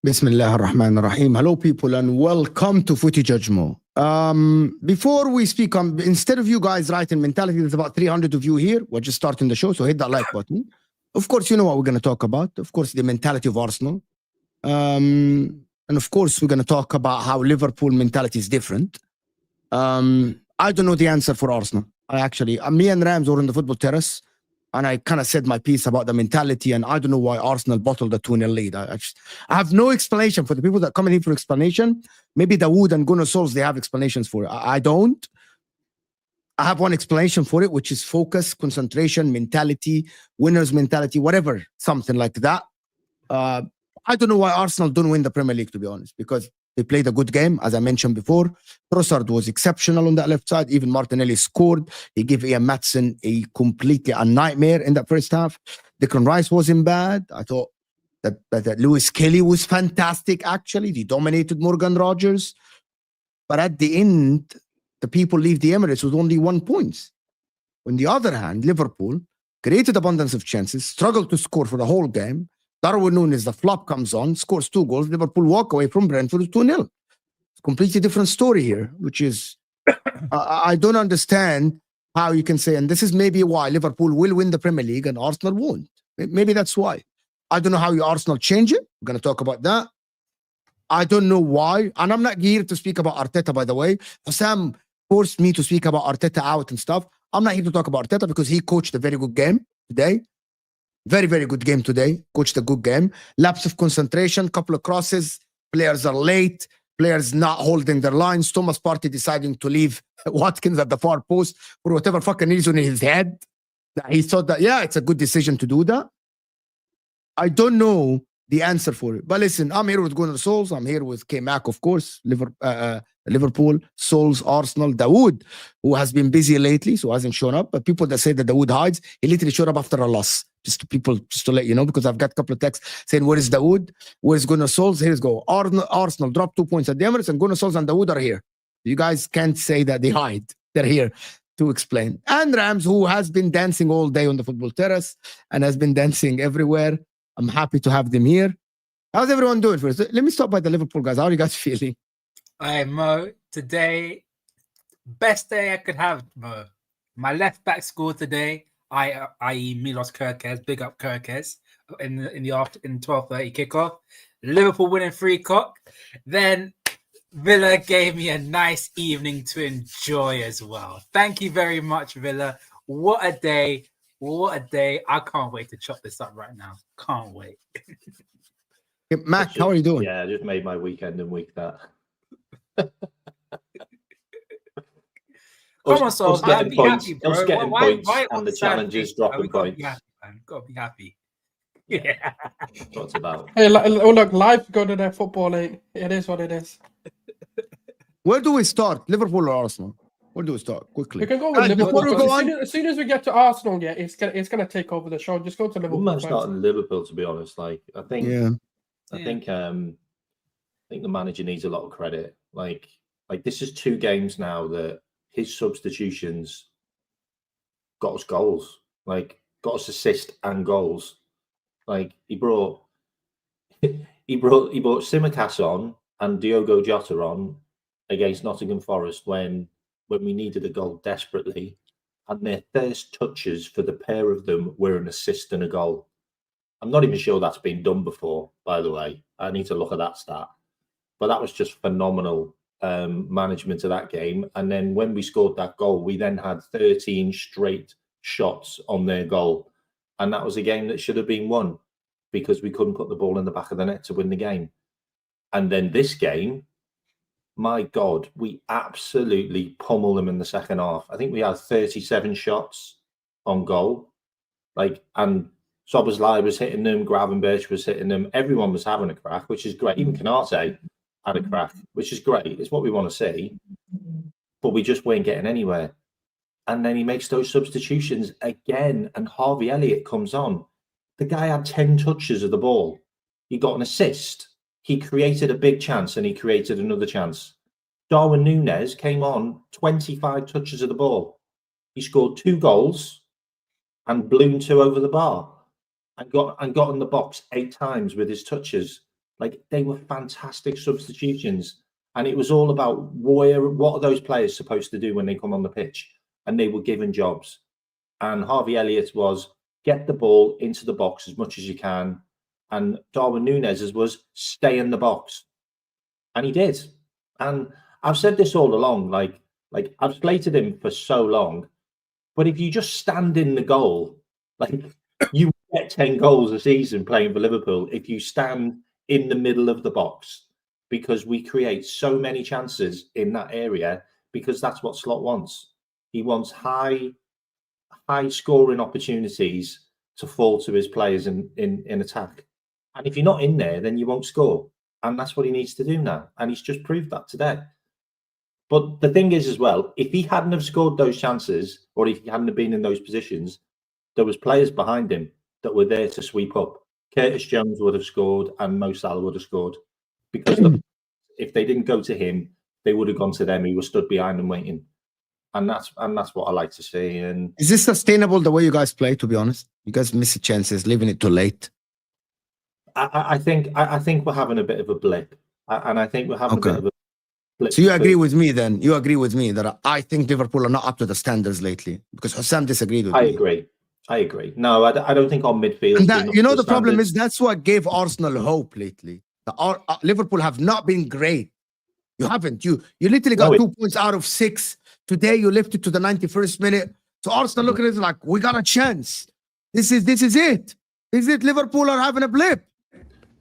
Bismillah ar-Rahman ar-Rahim. Hello people and welcome to Footy Judgmo. Before we speak on, instead of you guys writing mentality, there's about 300 of you here. We're just starting the show, so hit that like button. Of course, you know what we're going to talk about. Of course, the mentality of Arsenal. And of course, we're going to talk about how Liverpool mentality is different. I don't know the answer for Arsenal. Me and Rams were on the football terrace, and I kind of said my piece about the mentality, and I don't know why Arsenal bottled the 2-0 lead. I have no explanation for the people that come in here for explanation. Maybe Daud and Gunnar Solskjaer, they have explanations for it. I don't. I have one explanation for it, which is focus, concentration, mentality, winner's mentality, whatever, something like that. I don't know why Arsenal don't win the Premier League, to be honest, because they played a good game, as I mentioned before. Trossard was exceptional on that left side. Even Martinelli scored. He gave Ian Maatsen a nightmare in that first half. Declan Rice wasn't bad. I thought that Lewis Kelly was fantastic, actually. He dominated Morgan Rogers. But at the end, the people leave the Emirates with only 1 point. On the other hand, Liverpool created abundance of chances, struggled to score for the whole game. Darwin Nunez, the flop comes on, scores 2 goals. Liverpool walk away from Brentford with 2-0. It's a completely different story here, which is, I don't understand how you can say, and this is maybe why Liverpool will win the Premier League and Arsenal won't. Maybe that's why. I don't know how Arsenal change it. We're going to talk about that. I don't know why. And I'm not here to speak about Arteta, by the way. Sam forced me to speak about Arteta out and stuff. I'm not here to talk about Arteta because he coached a very good game today. Very, very good game today. Coached a good game. Lapse of concentration, couple of crosses. Players are late. Players not holding their lines. Thomas Partey deciding to leave Watkins at the far post for whatever fucking reason in his head. He thought that, yeah, it's a good decision to do that. I don't know the answer for it. But listen, I'm here with Gunnar Solskjaer. I'm here with KMack, of course. Liverpool, Solskjaer, Arsenal, Daud, who has been busy lately, so hasn't shown up. But people that say that Daud hides, he literally showed up after a loss. Just to let you know, because I've got a couple of texts saying, where is Daud? Where is Gunnar Solskjaer? Here's go. Arsenal dropped 2 points at the Emirates, and Gunnar Solskjaer and Daud are here. You guys can't say that they hide. They're here to explain. And Rams, who has been dancing all day on the football terrace and has been dancing everywhere. I'm happy to have them here. How's everyone doing first? Let me start by the Liverpool guys. How are you guys feeling? Hi, Mo. Today, best day I could have, Mo. My left back scored today, i.e. Milos Kerkez. Big up Kerkez in the 12:30 kickoff. Liverpool winning 3-0. Then Villa gave me a nice evening to enjoy as well. Thank you very much, Villa. What a day. What a day. I can't wait to chop this up right now. Can't wait. Mac, how are you doing? Yeah, I just made my weekend and week that. Come on, so man, be points, happy, bro. us getting points and the sad challenges face, dropping we gotta points. be happy, man. Gotta be happy. Yeah. That's what it's about. Hey, look, life go to their football, ain't it? Is what it is. Where do we start? Liverpool or Arsenal? Where do we start? Quickly. We can go with Liverpool. Before we go on, As soon as we get to Arsenal, yeah, it's gonna take over the show. Just go to We Liverpool. might start in Liverpool, to be honest. Like, I think the manager needs a lot of credit. Like this is 2 games now that his substitutions got us goals. Like, got us assists and goals. Like, he brought Tsimikas on and Diogo Jota on against Nottingham Forest when we needed a goal desperately, and their first touches for the pair of them were an assist and a goal. I'm not even sure that's been done before, by the way. I need to look at that stat. But that was just phenomenal management of that game. And then when we scored that goal, we then had 13 straight shots on their goal. And that was a game that should have been won because we couldn't put the ball in the back of the net to win the game. And then this game, my God, we absolutely pummeled them in the second half. I think we had 37 shots on goal. And Szoboszlai was hitting them, Gravenberch was hitting them. Everyone was having a crack, which is great. Even Canate had a crack, which is great. It's what we want to see. But we just weren't getting anywhere. And then he makes those substitutions again, and Harvey Elliott comes on. The guy had 10 touches of the ball. He got an assist. He created a big chance, and he created another chance. Darwin Nunez came on 25 touches of the ball. He scored 2 goals and blew 2 over the bar and got in the box 8 times with his touches. Like, they were fantastic substitutions. And it was all about what are those players supposed to do when they come on the pitch? And they were given jobs. And Harvey Elliott was get the ball into the box as much as you can. And Darwin Nunez was stay in the box. And he did. And I've said this all along, like I've slated him for so long. But if you just stand in the goal, like, you get 10 goals a season playing for Liverpool if you stand in the middle of the box, because we create so many chances in that area, because that's what Slot wants. He wants high scoring opportunities to fall to his players in attack. And if you're not in there, then you won't score. And that's what he needs to do now. And he's just proved that today. But the thing is as well, if he hadn't have scored those chances, or if he hadn't have been in those positions, there was players behind him that were there to sweep up. Curtis Jones would have scored and Mo Salah would have scored, because if they didn't go to him, they would have gone to them. He was stood behind them waiting. And that's what I like to see. And is this sustainable the way you guys play? To be honest, you guys miss chances, leaving it too late. I think we're having a bit of a blip, and I think we're having a bit of a blip. So you agree with me then? You agree with me that I think Liverpool are not up to the standards lately? Because Sam disagreed with me. I agree. No, I don't think our midfield. And that, you know, the problem is that's what gave Arsenal hope lately. Liverpool have not been great. You haven't. You literally got 2 points out of 6. Today you lifted to the 91st minute. So Arsenal look at it like, we got a chance. This is it. Is it Liverpool are having a blip?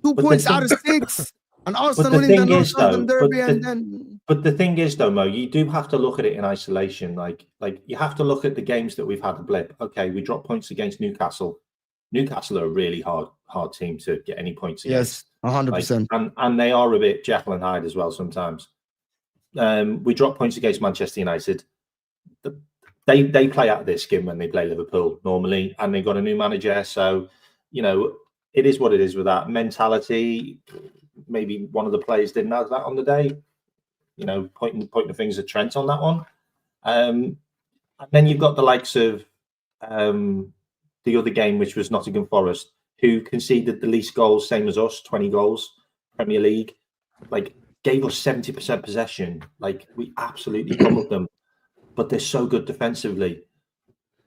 2 points out of 6. And Arsenal winning the North London Derby. But the thing is, though, Mo, you do have to look at it in isolation. Like you have to look at the games that we've had a blip. Okay, we dropped points against Newcastle. Newcastle are a really hard team to get any points against. Yes, 100%. And they are a bit Jekyll and Hyde as well sometimes. We dropped points against Manchester United. They play out of their skin when they play Liverpool normally, and they've got a new manager. So, you know, it is what it is with that mentality. Maybe one of the players didn't have that on the day. You know, pointing the fingers at Trent on that one. And then you've got the likes of the other game, which was Nottingham Forest, who conceded the least goals, same as us, 20 goals, Premier League. Like, gave us 70% possession. Like, we absolutely pummeled them. But they're so good defensively.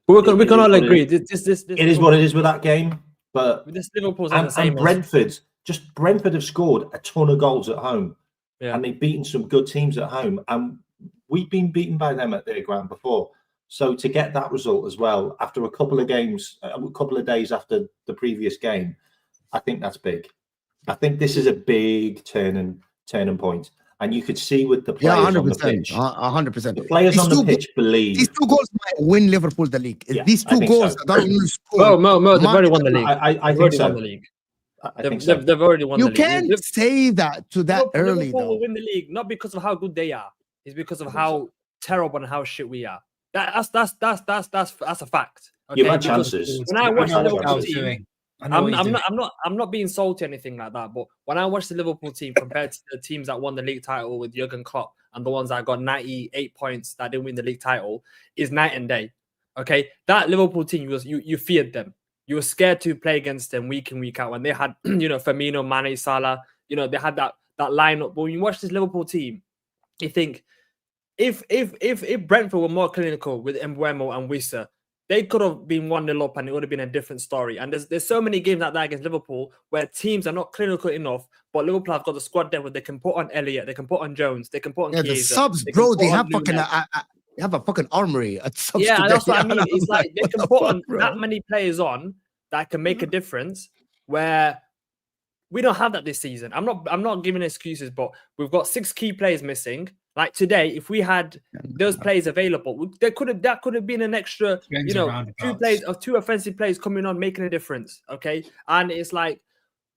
But we can all agree. This it is what it is with that game. But this Liverpool's and Brentford, Brentford have scored a ton of goals at home. Yeah. And they've beaten some good teams at home. And we've been beaten by them at their ground before. So to get that result as well, after a couple of games, a couple of days after the previous game, I think that's big. I think this is a big turning point. And you could see with the players on the pitch. 100%. The players on the pitch believe these 2 goals might win Liverpool the league. Yeah, These 2 goals so. that Darwin scored. Mo, they've already won the league. I think so. They've already won the league. You can't say that to that early, Liverpool though. will win the league not because of how good they are. It's because of how terrible and how shit we are. That's a fact. Okay? You've had chances. When I watch the Liverpool team, I'm not being salty or anything like that, but when I watch the Liverpool team compared to the teams that won the league title with Jurgen Klopp and the ones that got 98 points that didn't win the league title, is night and day. Okay, that Liverpool team was you feared them. You were scared to play against them week in, week out. When they had Firmino, Mane, Salah, they had that lineup. But when you watch this Liverpool team, you think if Brentford were more clinical with Mbeumo and Wissa, they could have been 1-0 up and it would have been a different story. And there's so many games like that against Liverpool where teams are not clinical enough, but Liverpool have got the squad there where they can put on Elliott, they can put on Jones, they can put on Chiesa. The subs, bro, they have fucking have a fucking armory at subs. Yeah, today. that's what I mean. It's like they can put on bro? that many players on that can make a difference where we don't have that this season. I'm not giving excuses, but we've got 6 key players missing. Like today, if we had those players available, that could have been an extra, 2 offensive players coming on, making a difference. Okay, and it's like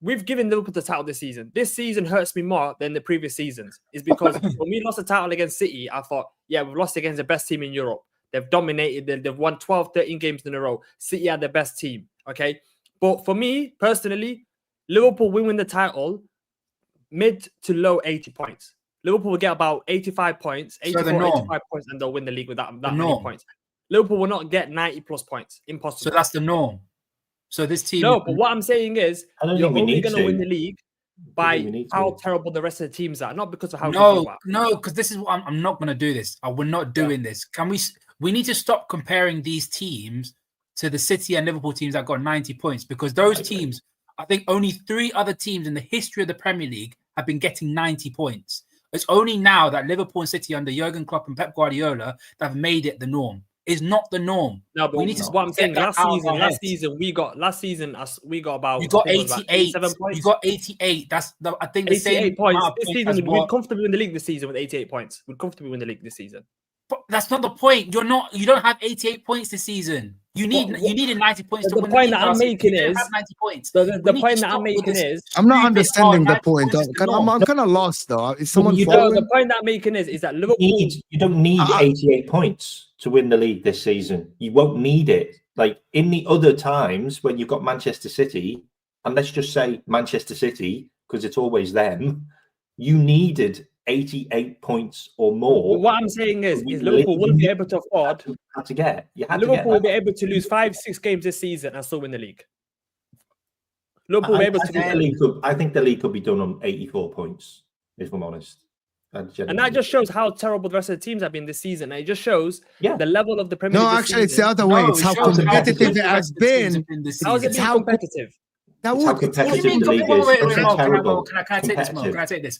we've given Liverpool the title this season. This season hurts me more than the previous seasons. Is because when we lost the title against City, I thought, yeah, we've lost against the best team in Europe. They've dominated. They've won 12, 13 games in a row. City are the best team. Okay, but for me personally, Liverpool will win the title mid to low 80 points. Liverpool will get about 85 points, 85 points, and they'll win the league with that many points. Liverpool will not get 90 plus points. Impossible. So that's the norm. So this team... No, but what I'm saying is you're only going to win the league by how terrible the rest of the teams are, not because of how good you are. No, because this is what I'm not going to do this. We're not doing this. We need to stop comparing these teams to the City and Liverpool teams that got 90 points, because those teams, I think only 3 other teams in the history of the Premier League have been getting 90 points. It's only now that Liverpool and City under Jurgen Klopp and Pep Guardiola that have made it the norm. It's not the norm. No, but we need to. What I'm saying, last season we got about. You got 88 points. You got 88. I think the 88 same points. This season, we'd comfortably win the league this season with 88 points. We'd comfortably win the league this season. But that's not the point. You don't have 88 points this season. You needed 90 points to win the league. The point that I'm making is 90 points. The point that I'm making is I'm not understanding the point. I'm kind of lost though. Is someone following? The point that I'm making is that Liverpool. You don't need 88 points to win the league this season. You won't need it. Like in the other times when you've got Manchester City, and let's just say Manchester City, because it's always them, you needed 88 points or more. What I'm saying is Liverpool wouldn't be able to afford. Liverpool will be able to lose 5-6 games this season and still win the league. Liverpool will be able to. I think the league could be done on 84 points, if I'm honest. And that just shows how terrible the rest of the teams have been this season. And it just shows the level of the Premier League. No, actually, it's the other way. It's how competitive it has been. How is it being competitive? How competitive the league is. Can I take this, Mo? Can I take this?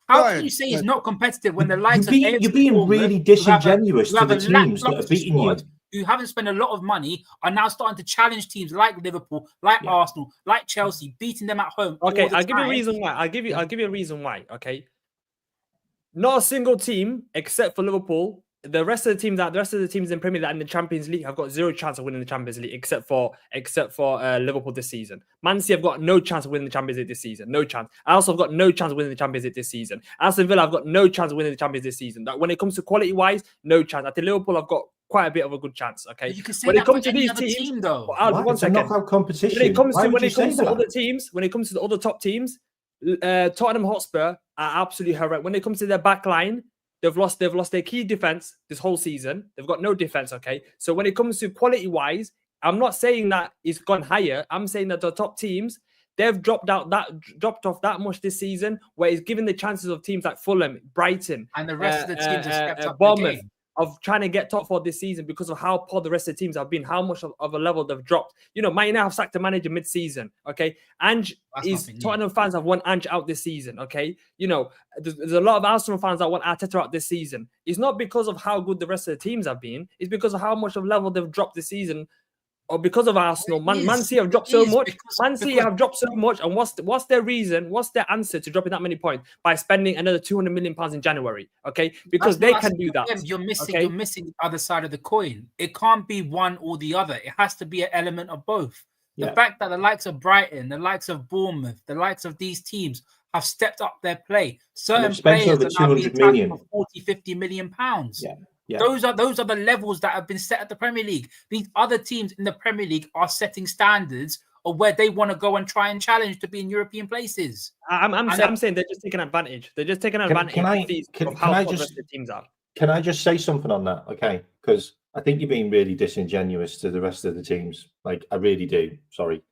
How can you say it's not competitive when the likes of you're being really disingenuous to the teams that are beating you? Who haven't spent a lot of money are now starting to challenge teams like Liverpool, like Arsenal, like Chelsea, beating them at home. Okay, I'll give you a reason why. I'll give you a reason why. Okay, not a single team except for Liverpool. The rest of the teams in Premier League and the Champions League have got 0 chance of winning the Champions League except for Liverpool this season. Man City have got no chance of winning the Champions League this season. No chance. I also have got no chance of winning the Champions League this season. Aston Villa have got no chance of winning the Champions League this season. That when it comes to quality wise, no chance. I think Liverpool have got quite a bit of a good chance. Okay. But you can say when it comes to these teams, though. One second. Knockout competition. When it comes to other teams, when it comes to the other top teams, Tottenham Hotspur are absolutely horrendous. When it comes to their back line, They've lost their key defense this whole season. They've got no defense, okay? So when it comes to quality-wise, I'm not saying that it's gone higher. I'm saying that the top teams, they've dropped off that much this season, where it's given the chances of teams like Fulham, Brighton, and the rest of the teams have stepped up Bournemouth, of trying to get top 4 this season because of how poor the rest of the teams have been, how much of a level they've dropped. You know, Man United have sacked the manager mid-season, okay? Tottenham fans have won Ange out this season, okay? You know, there's a lot of Arsenal fans that want Arteta out this season. It's not because of how good the rest of the teams have been. It's because of how much of level they've dropped this season or because of Arsenal, Man City have dropped so much. Man City have dropped so much, and what's their reason? What's their answer to dropping that many points? By spending another £200 million in January, okay? Because they can do that. You're missing. Okay? You're missing the other side of the coin. It can't be one or the other. It has to be an element of both. The fact that the likes of Brighton, the likes of Bournemouth, the likes of these teams have stepped up their play. Certain players over are now being 200 million for 40, 50 million pounds. Yeah. Those are the levels that have been set at the Premier League. These other teams in the Premier League are setting standards of where they want to go and try and challenge to be in European places. I'm saying they're just taking advantage. They're just taking advantage of how the teams are. Can I just say something on that? Okay, because I think you're being really disingenuous to the rest of the teams. Like, I really do. Sorry.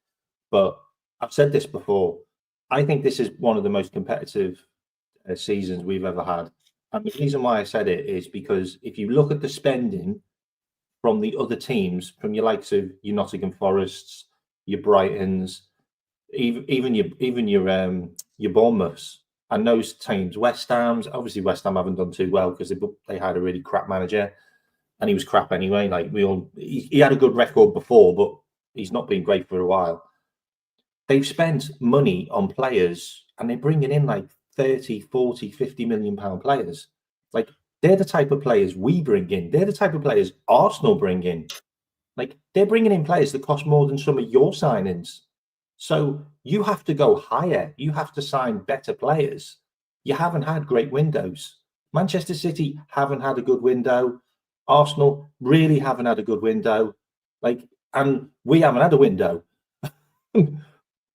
But I've said this before. I think this is one of the most competitive seasons we've ever had. And the reason why I said it is because if you look at the spending from the other teams, from your likes of your Nottingham Forests, your Brightons, even your Bournemouths, and those teams, West Ham's, obviously West Ham haven't done too well because they had a really crap manager, and he was crap anyway. Like he had a good record before, but he's not been great for a while. They've spent money on players, and they're bringing in like 30, 40, 50 million pound players. Like, they're the type of players we bring in. They're the type of players Arsenal bring in. Like, they're bringing in players that cost more than some of your signings. So you have to go higher. You have to sign better players. You haven't had great windows. Manchester City haven't had a good window. Arsenal really haven't had a good window. Like, and we haven't had a window.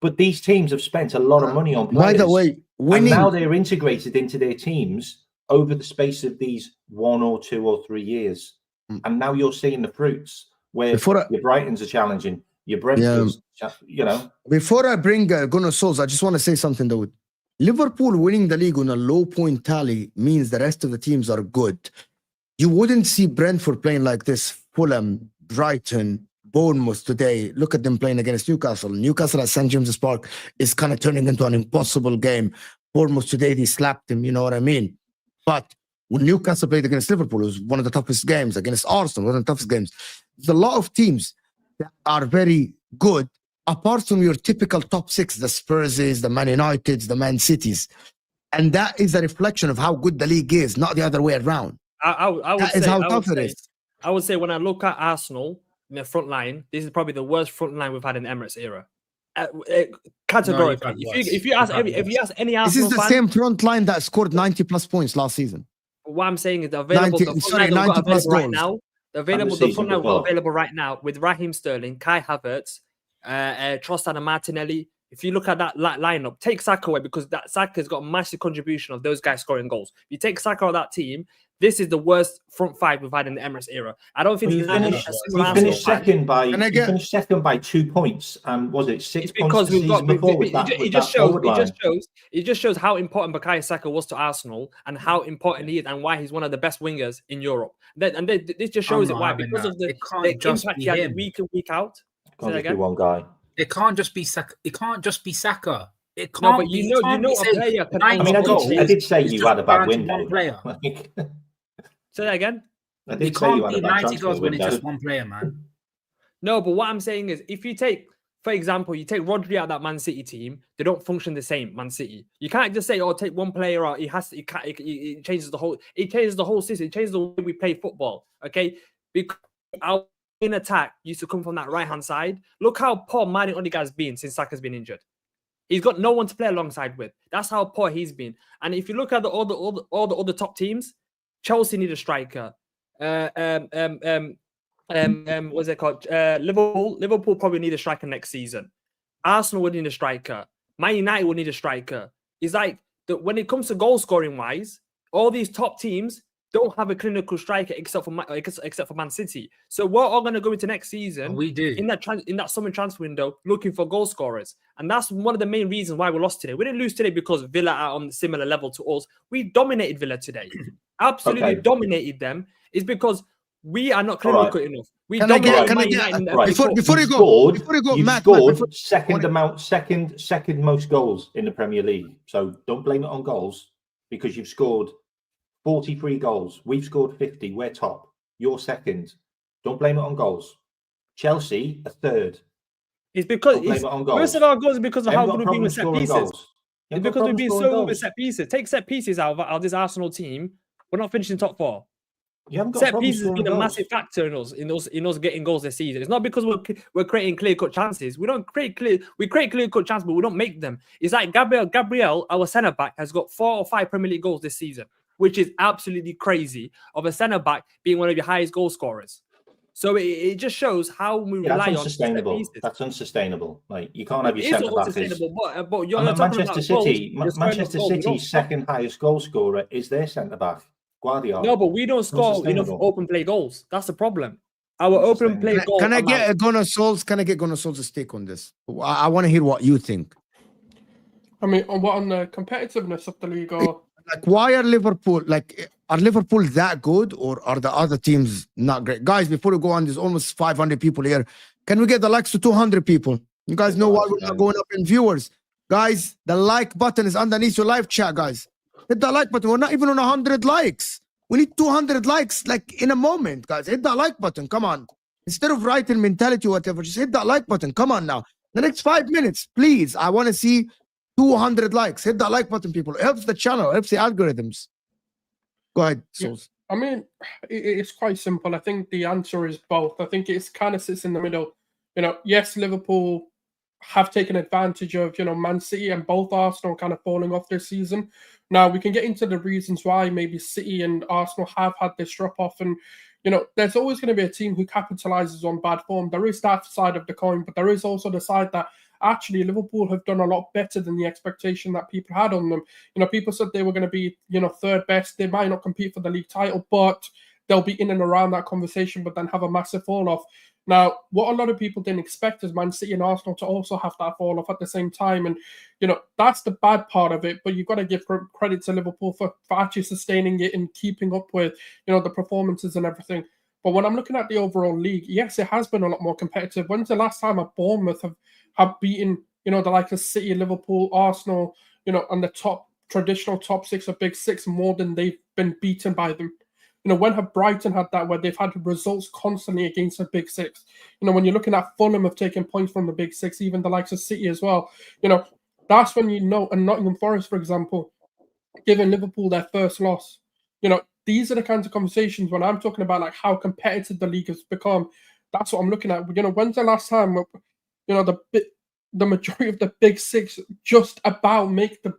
But these teams have spent a lot of money on players. By the way, winning, and now they're integrated into their teams over the space of these 1 or 2 or 3 years. And now you're seeing the fruits where your Brightons are challenging, your Brentfords, Before I bring Gunnar Solskjaer, I just want to say something, though. Liverpool winning the league on a low point tally means the rest of the teams are good. You wouldn't see Brentford playing like this, Fulham, Brighton, Bournemouth today. Look at them playing against Newcastle. Newcastle at St. James's Park is kind of turning into an impossible game. Bournemouth today, they slapped him, you know what I mean? But when Newcastle played against Liverpool, it was one of the toughest games. Against Arsenal, one of the toughest games. There's a lot of teams that are very good, apart from your typical top 6, the Spurses, the Man Uniteds, the Man Cities. And that is a reflection of how good the league is, not the other way around. I would say when I look at Arsenal in the front line, this is probably the worst front line we've had in the Emirates era. Categorically, if you ask any Arsenal this is the fan, same front line that scored 90+ points last season. What I'm saying is the available right now. The front line available right now with Raheem Sterling, Kai Havertz, Trossard and Martinelli. If you look at that lineup, take Saka away because that Saka's got a massive contribution of those guys scoring goals. If you take Saka out of that team, this is the worst front 5 we've had in the Emirates era. I don't think you finished second by 2 points, and was it 6 points? It just shows how important Bukayo Saka was to Arsenal and how important he is and why he's one of the best wingers in Europe. This just shows it why, because of the impact he had week in, week out. Can't just be one guy. It can't just be Saka. It can't just be Saka. It can't. No, but you know a player. I did say you had a bad window. Say that again. I did say you had a bad 90 goals when it's just one player, man. No, but what I'm saying is, if you take, for example, you take Rodri out of that Man City team, they don't function the same. Man City, you can't just say, "Oh, take one player out." It changes the whole. It changes the whole system. It changes the way we play football. Okay, because our in attack used to come from that right hand side. Look how poor Martin Odegaard's been since Saka's been injured. He's got no one to play alongside with. That's how poor he's been. And if you look at all the other top teams, Chelsea need a striker. What's it called? Liverpool probably need a striker next season. Arsenal would need a striker. Man United would need a striker. It's like when it comes to goal scoring wise, all these top teams don't have a clinical striker except for Man City. So we're all going to go into next season. We do in that summer transfer window looking for goal scorers, and that's one of the main reasons why we lost today. We didn't lose today because Villa are on a similar level to us. We dominated Villa today, absolutely dominated them. It's because we are not clinical enough. We before you go, Matt, scored second most goals in the Premier League. So don't blame it on goals because you've scored 43 goals. We've scored 50. We're top. You're second. Don't blame it on goals. Chelsea, a third. It's because Don't blame it's, it on goals. most of our goals is because of You how haven't good got we've been with problems set scoring pieces. goals. You It's haven't got because we've problems been scoring so good with goals. set pieces. Take set pieces out of this Arsenal team. We're not finishing top 4. You haven't got Set problems pieces has scoring been a goals. massive factor in us getting goals this season. It's not because we're creating clear cut chances. We create clear cut chances, but we don't make them. It's like Gabriel, our centre back, has got 4 or 5 Premier League goals this season, which is absolutely crazy of a centre back being one of your highest goal scorers. So it just shows how we Yeah, rely that's on set unsustainable. pieces. That's unsustainable. Like, you can't have your It is centre back as. unsustainable, but you're And talking Manchester about goals. City, You're scoring up Manchester goals. We don't City's score. second highest goal scorer is their centre back, Guardiola. No, but we don't score enough Unsustainable. open play goals. That's the problem. Our open play goals. Can I get Gunnar Sol's take on this? I want to hear what you think. I mean, on the competitiveness of the league, or Like, why are Liverpool that good, or are the other teams not great? Guys, before we go on, there's almost 500 people here. Can we get the likes to 200 people? You guys know why we're not going up in viewers. Guys, the like button is underneath your live chat, guys. Hit that like button. We're not even on 100 likes. We need 200 likes, like, in a moment, guys. Hit that like button. Come on. Instead of writing mentality or whatever, just hit that like button. Come on now. The next 5 minutes, please. I want to see 200 likes. Hit that like button, people. It helps the channel. It helps the algorithms. Go ahead, Souls. I mean, it's quite simple. I think the answer is both. I think it's kind of sits in the middle. Yes, Liverpool have taken advantage of, Man City and both Arsenal kind of falling off this season. Now, we can get into the reasons why maybe City and Arsenal have had this drop-off. And, there's always going to be a team who capitalizes on bad form. There is that side of the coin, but there is also the side that actually Liverpool have done a lot better than the expectation that people had on them. People said they were going to be, third best. They might not compete for the league title, but they'll be in and around that conversation, but then have a massive fall-off. Now, what a lot of people didn't expect is Man City and Arsenal to also have that fall off at the same time. And, that's the bad part of it. But you've got to give credit to Liverpool for actually sustaining it and keeping up with, the performances and everything. But when I'm looking at the overall league, yes, it has been a lot more competitive. When's the last time a Bournemouth have beaten, the likes of City, Liverpool, Arsenal, on the traditional top 6 or big 6 more than they've been beaten by them? When have Brighton had that, where they've had results constantly against the big 6? When you're looking at Fulham have taken points from the big 6, even the likes of City as well. That's when and Nottingham Forest, for example, giving Liverpool their first loss. These are the kinds of conversations when I'm talking about like how competitive the league has become. That's what I'm looking at. When's the last time, the majority of the big 6 just about make the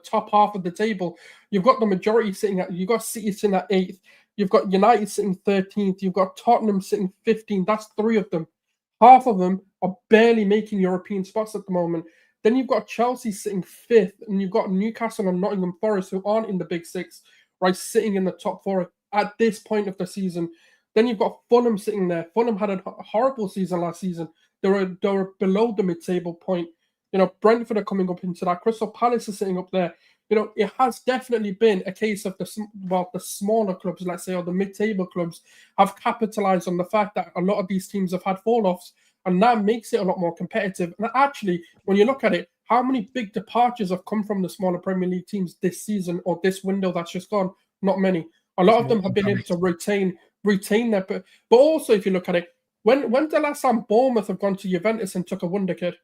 top half of the table? You've got the majority you've got City sitting at 8th, you've got United sitting 13th, you've got Tottenham sitting 15th. That's 3 of them. Half of them are barely making European spots at the moment. Then you've got Chelsea sitting 5th, and you've got Newcastle and Nottingham Forest, who aren't in the big 6, right, sitting in the top 4 at this point of the season. Then you've got Fulham sitting there. Fulham had a horrible season last season. They were below the mid-table point. Brentford are coming up into that. Crystal Palace is sitting up there. It has definitely been a case of the smaller clubs, let's say, or the mid-table clubs have capitalized on the fact that a lot of these teams have had fall-offs, and that makes it a lot more competitive. And actually, when you look at it, how many big departures have come from the smaller Premier League teams this season or this window that's just gone? Not many. A lot of them have been able to retain their. But also, if you look at it, when's the last time Bournemouth have gone to Juventus and took a wonder kid?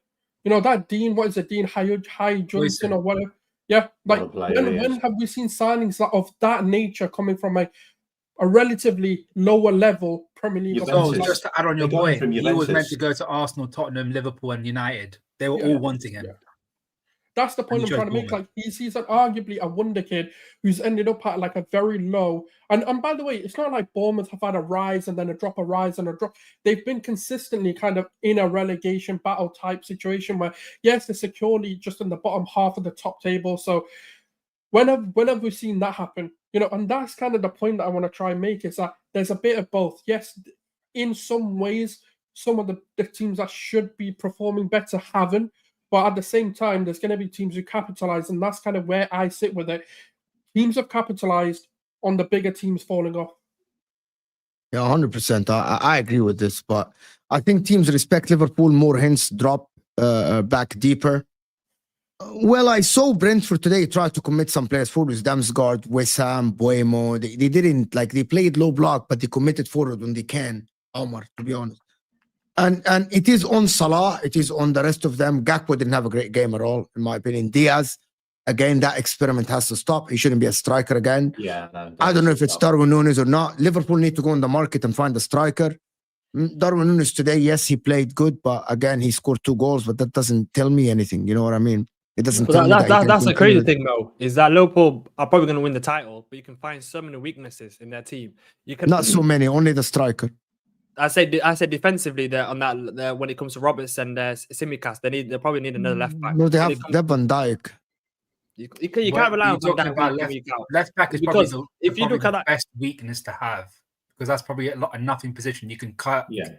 That Dean, what is it, Dean High Johnson or whatever? Yeah, like when have we seen signings of that nature coming from a relatively lower level Premier League? So just to add on your point, he was meant to go to Arsenal, Tottenham, Liverpool, and United. They were all wanting him. Yeah. That's the point I'm trying to make. Like he's arguably a wonder kid who's ended up at like a very low. And by the way, it's not like Bournemouth have had a rise and then a drop, a rise and a drop. They've been consistently kind of in a relegation battle type situation where, yes, they're securely just in the bottom half of the top table. So when have we seen that happen? And that's kind of the point that I want to try and make, is that there's a bit of both. Yes, in some ways, some of the teams that should be performing better haven't. But at the same time, there's going to be teams who capitalize, and that's kind of where I sit with it. Teams have capitalized on the bigger teams falling off. Yeah, 100%. I agree with this, but I think teams respect Liverpool more, hence drop back deeper. Well, I saw Brentford today try to commit some players forward. Damsgaard, West Ham, Buemo. They didn't, like, they played low block, but they committed forward when they can. Omar, to be honest. And it is on Salah. It is on the rest of them. Gakpo didn't have a great game at all, in my opinion. Diaz, again, that experiment has to stop. He shouldn't be a striker again. Yeah, no, I don't know if it's Darwin Nunez or not. Liverpool need to go in the market and find a striker. Darwin Nunez today, yes, he played good, but again, he scored 2 goals, but that doesn't tell me anything. You know what I mean? It doesn't tell me that's the crazy thing, though, is that Liverpool are probably going to win the title, but you can find so many weaknesses in their team. You can Not so many, only the striker. I said defensively there on that when it comes to Roberts and Simicast, they probably need another left back. No, they have Van Dijk. You can't rely on Van Dijk. Left back is Because probably if you look at the that, best weakness to have, because that's probably a nothing position you can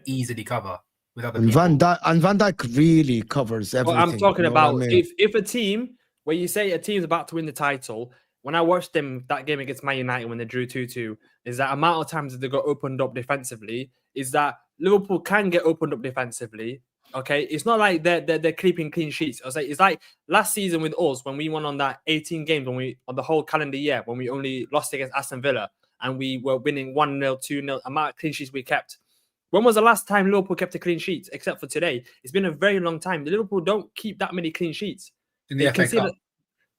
easily cover with other people. Van Dijk really covers everything. Well, I'm talking about I mean? if a team where you say a team's about to win the title. When I watched them that game against Man United when they drew 2-2, is that amount of times that they got opened up defensively, is that Liverpool can get opened up defensively. Okay, it's not like they're keeping clean sheets. It's like last season with us when we won on that 18 games on the whole calendar year when we only lost against Aston Villa and we were winning 1-0, 2-0. Amount of clean sheets we kept. When was the last time Liverpool kept a clean sheet? Except for today, it's been a very long time. The Liverpool don't keep that many clean sheets. In the FA Cup.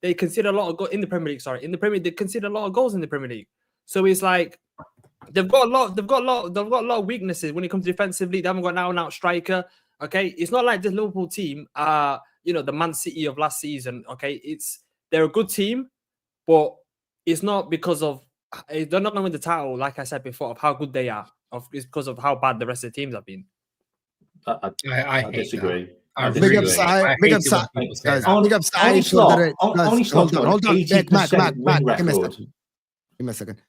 They consider a lot of goals in the Premier League. Sorry, in the Premier League, they consider a lot of goals in the Premier League. So it's like they've got a lot of weaknesses when it comes to defensively. They haven't got an out-and-out striker. Okay, it's not like this Liverpool team are the Man City of last season. Okay, they're a good team, but it's not because of they're not going to win the title. Like I said before, of how good they are. It's because of how bad the rest of the teams have been. I disagree. Big up Saeed. Big up Saeed. Big up Saeed for the hold on. Mac, give me a second.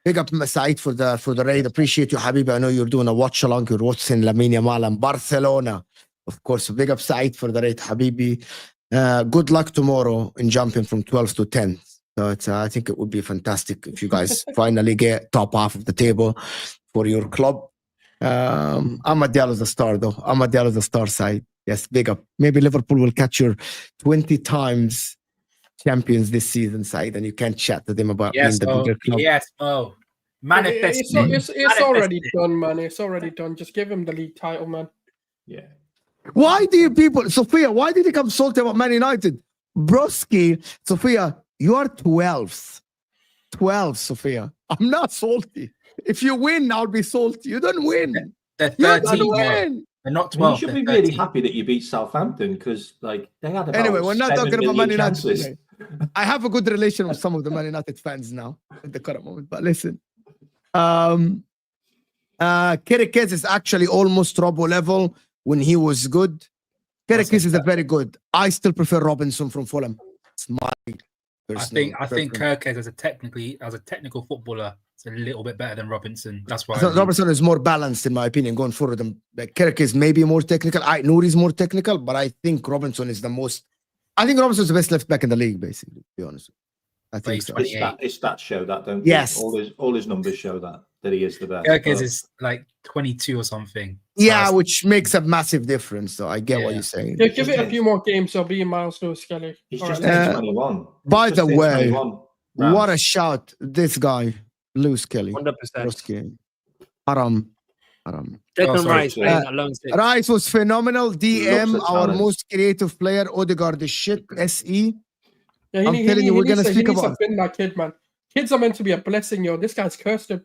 Big up Saeed for the raid. Appreciate you, Habibi. I know you're doing a watch along. You're watching Lamine Yamal and Barcelona, of course. So big up Saeed for the raid, Habibi. Good luck tomorrow in jumping from 12 to 10. So I think it would be fantastic if you guys finally get top half of the table for your club. Amad Diallo's a star, though. Amad Diallo's a star side. Yes, big up. Maybe Liverpool will catch your 20 times champions this season side, and you can't chat to them about being the bigger club. Yes, manifest. It's already done, man. It's already done. Just give him the league title, man. Yeah. Why do you people, Sophia? Why did you come salty about Man United, Broski? Sophia, you are 12th. 12, Sophia. I'm not salty. If you win, I'll be salty. You don't win. They're 13. They're not 12. You should be really happy that you beat Southampton because, they had about anyway, we're not talking about Man United chances. today. I have a good relation with some of the Man United fans now at the current moment. But listen, Kerekes is actually almost Robbo level when he was good. Kerekes is a very good. I still prefer Robinson from Fulham. It's my personal I think Kirkes as a technical footballer is a little bit better than Robinson. That's why Robinson is more balanced in my opinion going forward. Kerekes may be more technical. Nouri's more technical, but I think Robinson is the most. I think Robinson's the best left back in the league, basically, to be honest. I think so. His stats show that, don't yes. All his numbers show that he is the best. Kirkes is like 22 or something. Yeah, which makes a massive difference, though. I get what you're saying. Yeah, give it a few more games, so be Miles Lewis Kelly. He's just 21. By the way, what a shout. This guy, Lewis Kelly. 100%. Haram. Rice was phenomenal. DM, our most creative player. Odegaard is shit. SE. Yeah, I'm telling you, we're going to speak about that kid, man. Kids are meant to be a blessing, yo. This guy's cursed him.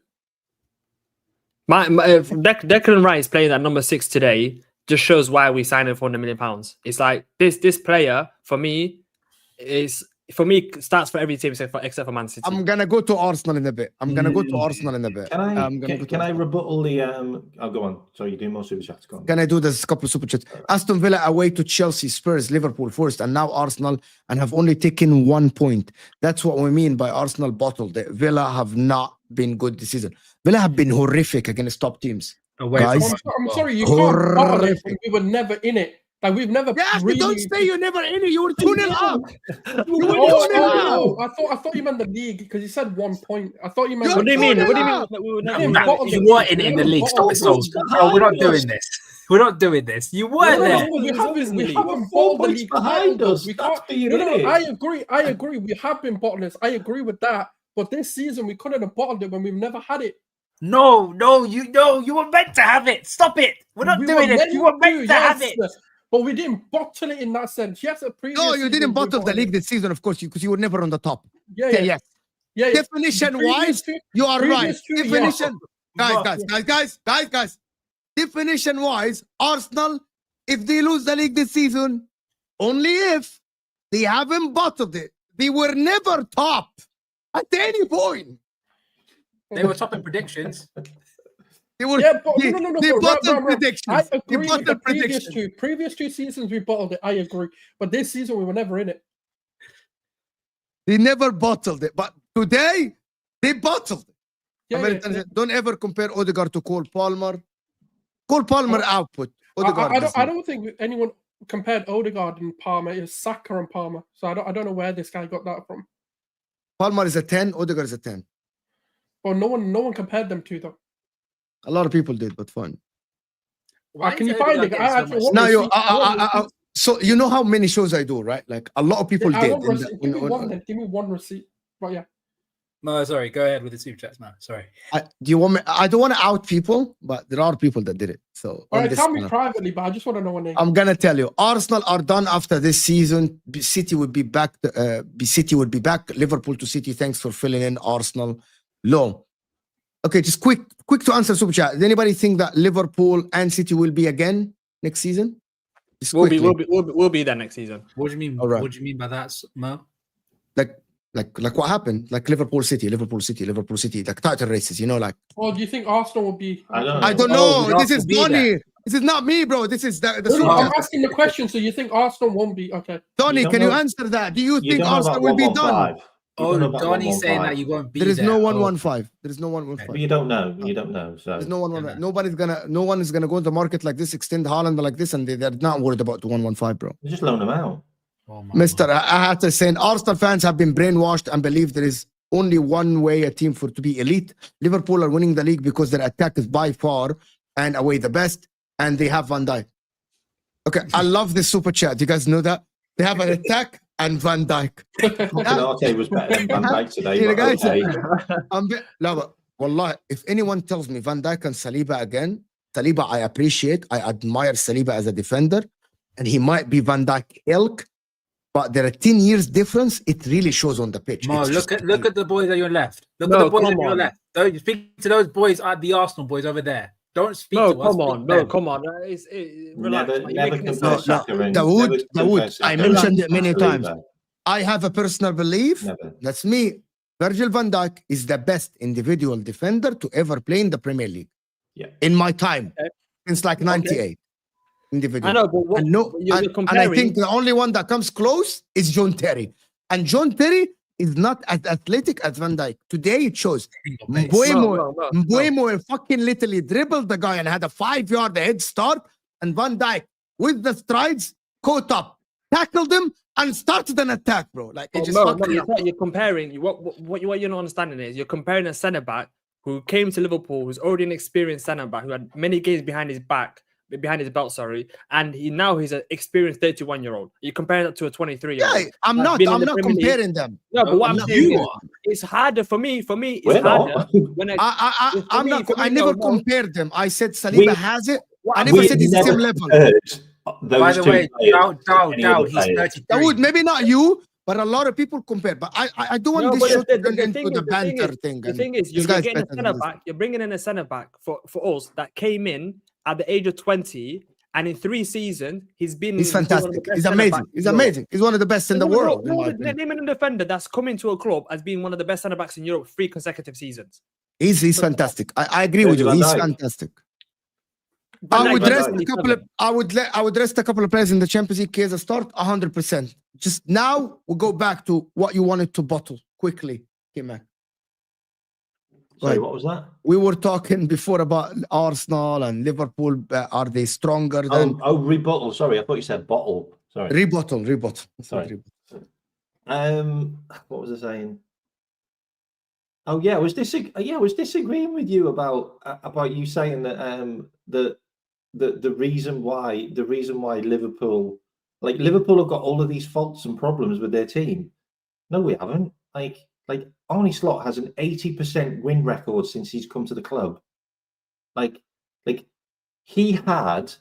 Declan Rice playing at number 6 today just shows why we signed him for £100 million. It's like this player for me starts for every team except for Man City. I'm gonna go to Arsenal in a bit. Can I rebuttal the? Go on. Sorry, you do more super chats. Go on. Can I do this couple of super chats? Aston Villa away to Chelsea, Spurs, Liverpool first, and now Arsenal, and have only taken 1 point. That's what we mean by Arsenal bottled. Villa have not been good this season. Villa have been horrific against top teams. Guys, I'm sorry, you can't bottle it. We were never in it. Like we've never. Yeah, really... don't say you're never in it. You were 2-0 up. I thought you meant the league because you said 1 point. I thought you meant. What do you mean? You were in the league. Stop it, Souls. Oh, we're not doing this. We're not doing this. You were there. We haven't bottled the league behind us. We can't be in it. I agree. We have been bottlers. I agree with that. But this season we couldn't have bottled it when we've never had it. No, you were meant to have it. Stop it. We're not doing it. You were meant to have it. But we didn't bottle it in that sense. Yes, a previous No, you season didn't we bottle the bottled league it. this season, of course, because you were never on the top. Yeah, Okay, yeah. yes. Yeah. Definition-wise, you are right. previous two, Definition, No. guys. Definition-wise, Arsenal, if they lose the league this season, only if they haven't bottled it. They were never top at any point. They were top in predictions. They were. Yeah, but they, no. they but bottled Ram, predictions. I agree They with the bottled previous predictions. two. Previous 2 seasons we bottled it. I agree. But this season we were never in it. They never bottled it, but today they bottled it. Yeah, Americans, yeah. don't ever compare Odegaard to Cole Palmer. Cole Palmer output. Odegaard I don't think anyone compared Odegaard and Palmer. It's Saka and Palmer. So I don't know where this guy got that from. Palmer is a 10. Odegaard is a 10. But no one compared them two though. A lot of people did, but fine. Why Can is you find Odegaard it? getting so I much want Now to see- so you know how many shows I do, right? Like a lot of people I did. want in receipt. the- Give me in- one then. Give me one receipt. But yeah. No, sorry. Go ahead with the super chats, man. Sorry. do you want me? I don't want to out people, but there are people that did it. So All on right, this tell me channel, privately, but I just want to know a name. I'm gonna tell you, Arsenal are done after this season. City would be back. City would be back. Liverpool to City. Thanks for filling in. Arsenal low. Okay, just quick to answer super chat. Does anybody think that Liverpool and City will be again next season? Just quickly. We'll be there next season. What do you mean? All right. What do you mean by that, Mo? Like what happened? Like Liverpool City, like title races. You know, like Or do you think Arsenal will be? I don't I don't Oh, know. would This is Arsenal be Donny. This is not me, bro. This is the No, super I'm chat. asking the question. So you think Arsenal won't be? Okay. Donny, You don't can you know- answer that? Do you You think don't know Arsenal about will be done? 115. You don't know Oh, about Donny's saying 115. that you won't be There is there. no Oh. 115. There is no 115. But you don't know. You don't know. So There's no 115. Yeah. No one is gonna go to the market like this, extend Haaland like this, and they're not worried about the 115, bro. you just loan them out. Oh my Mister, God. I have to say, Arsenal fans have been brainwashed and believe there is only one way a team to be elite. Liverpool are winning the league because their attack is by far and away the best, and they have Van Dijk. Okay, I love this super chat. Do you guys know that? They have an attack and Van Dijk. Arte was better than Van Dijk today. Yeah, But guys. okay. No, but wallah, if anyone tells me Van Dijk and Saliba again, Saliba I appreciate. I admire Saliba as a defender, and he might be Van Dijk ilk, but there are 10 years difference. It really shows on the pitch. Mo, It's look just- at the boys on your left. Look No, at the boys come on your on. left. Don't you speak to those boys at the Arsenal boys over there. Don't speak No, to us. come speak on. to No, them. come on. Relax. Never, man. You're never making it compare sound- Saka and Daud, never Daud, compare I Saka mentioned and it many Saliba. times. I have a personal belief. Never. That's me. Virgil van Dijk is the best individual defender to ever play in the Premier League. Yeah. In my time, Okay. since like 98. Individual. I know, but what, And no, you're and I comparing. think the only one that comes close is John Terry. And John Terry is not as athletic as Van Dijk. Today it shows. Mbuemo Mbuemo fucking literally dribbled the guy and had a 5-yard head start. And Van Dijk, with the strides, caught up, tackled him, and started an attack, bro. Like it Oh, just no, fucking you're comparing. What you're not understanding is you're comparing a centre back who came to Liverpool, who's already an experienced centre back, who had many games behind his belt, sorry, and he's an experienced 31-year-old. You're comparing that to a 23-year-old. Yeah, I'm That's not been in the Premier League. comparing them. No, but what I'm You saying is, are. it's harder for me. For me, We're it's harder not. when I never no. compared them. I said Saliba We- has it. What I I'm never We said it's the never same level. compared those By the two way, players to any other Daud, he's players. 33. Dawood, maybe not you, but a lot of people compare. But I don't want No, this but show to the turn thing into is- the the thing banter is- thing. The and thing is, this you're guy's getting a better than centre this. back. You're bringing in a centre back for us that came in at the age of 20, and in 3 seasons he's been. He's one of the fantastic. best He's centre amazing. backs He's in Europe. amazing. He's one of the best in the world. in my opinion. Name a defender that's come into a club as being one of the best centre backs in Europe 3 consecutive seasons. He's fantastic. I agree with you. Virgil He's van Dijk. fantastic. Van I Dijk would was rest a 27. couple of. I would rest a couple of players in the Champions League case. A start 100%. Just now we'll go back to what you wanted to bottle quickly, KMack. Sorry, Right. what was that? We were talking before about Arsenal and Liverpool. Are they stronger than Rebuttal. Sorry, I thought you said bottle. Sorry. rebuttal? Sorry. What was I saying? Oh yeah, I was disagreeing with you about you saying that the reason why Liverpool have got all of these faults and problems with their team. No, we haven't. Like Like Arne Slot has an 80% win record since he's come to the club. Like he had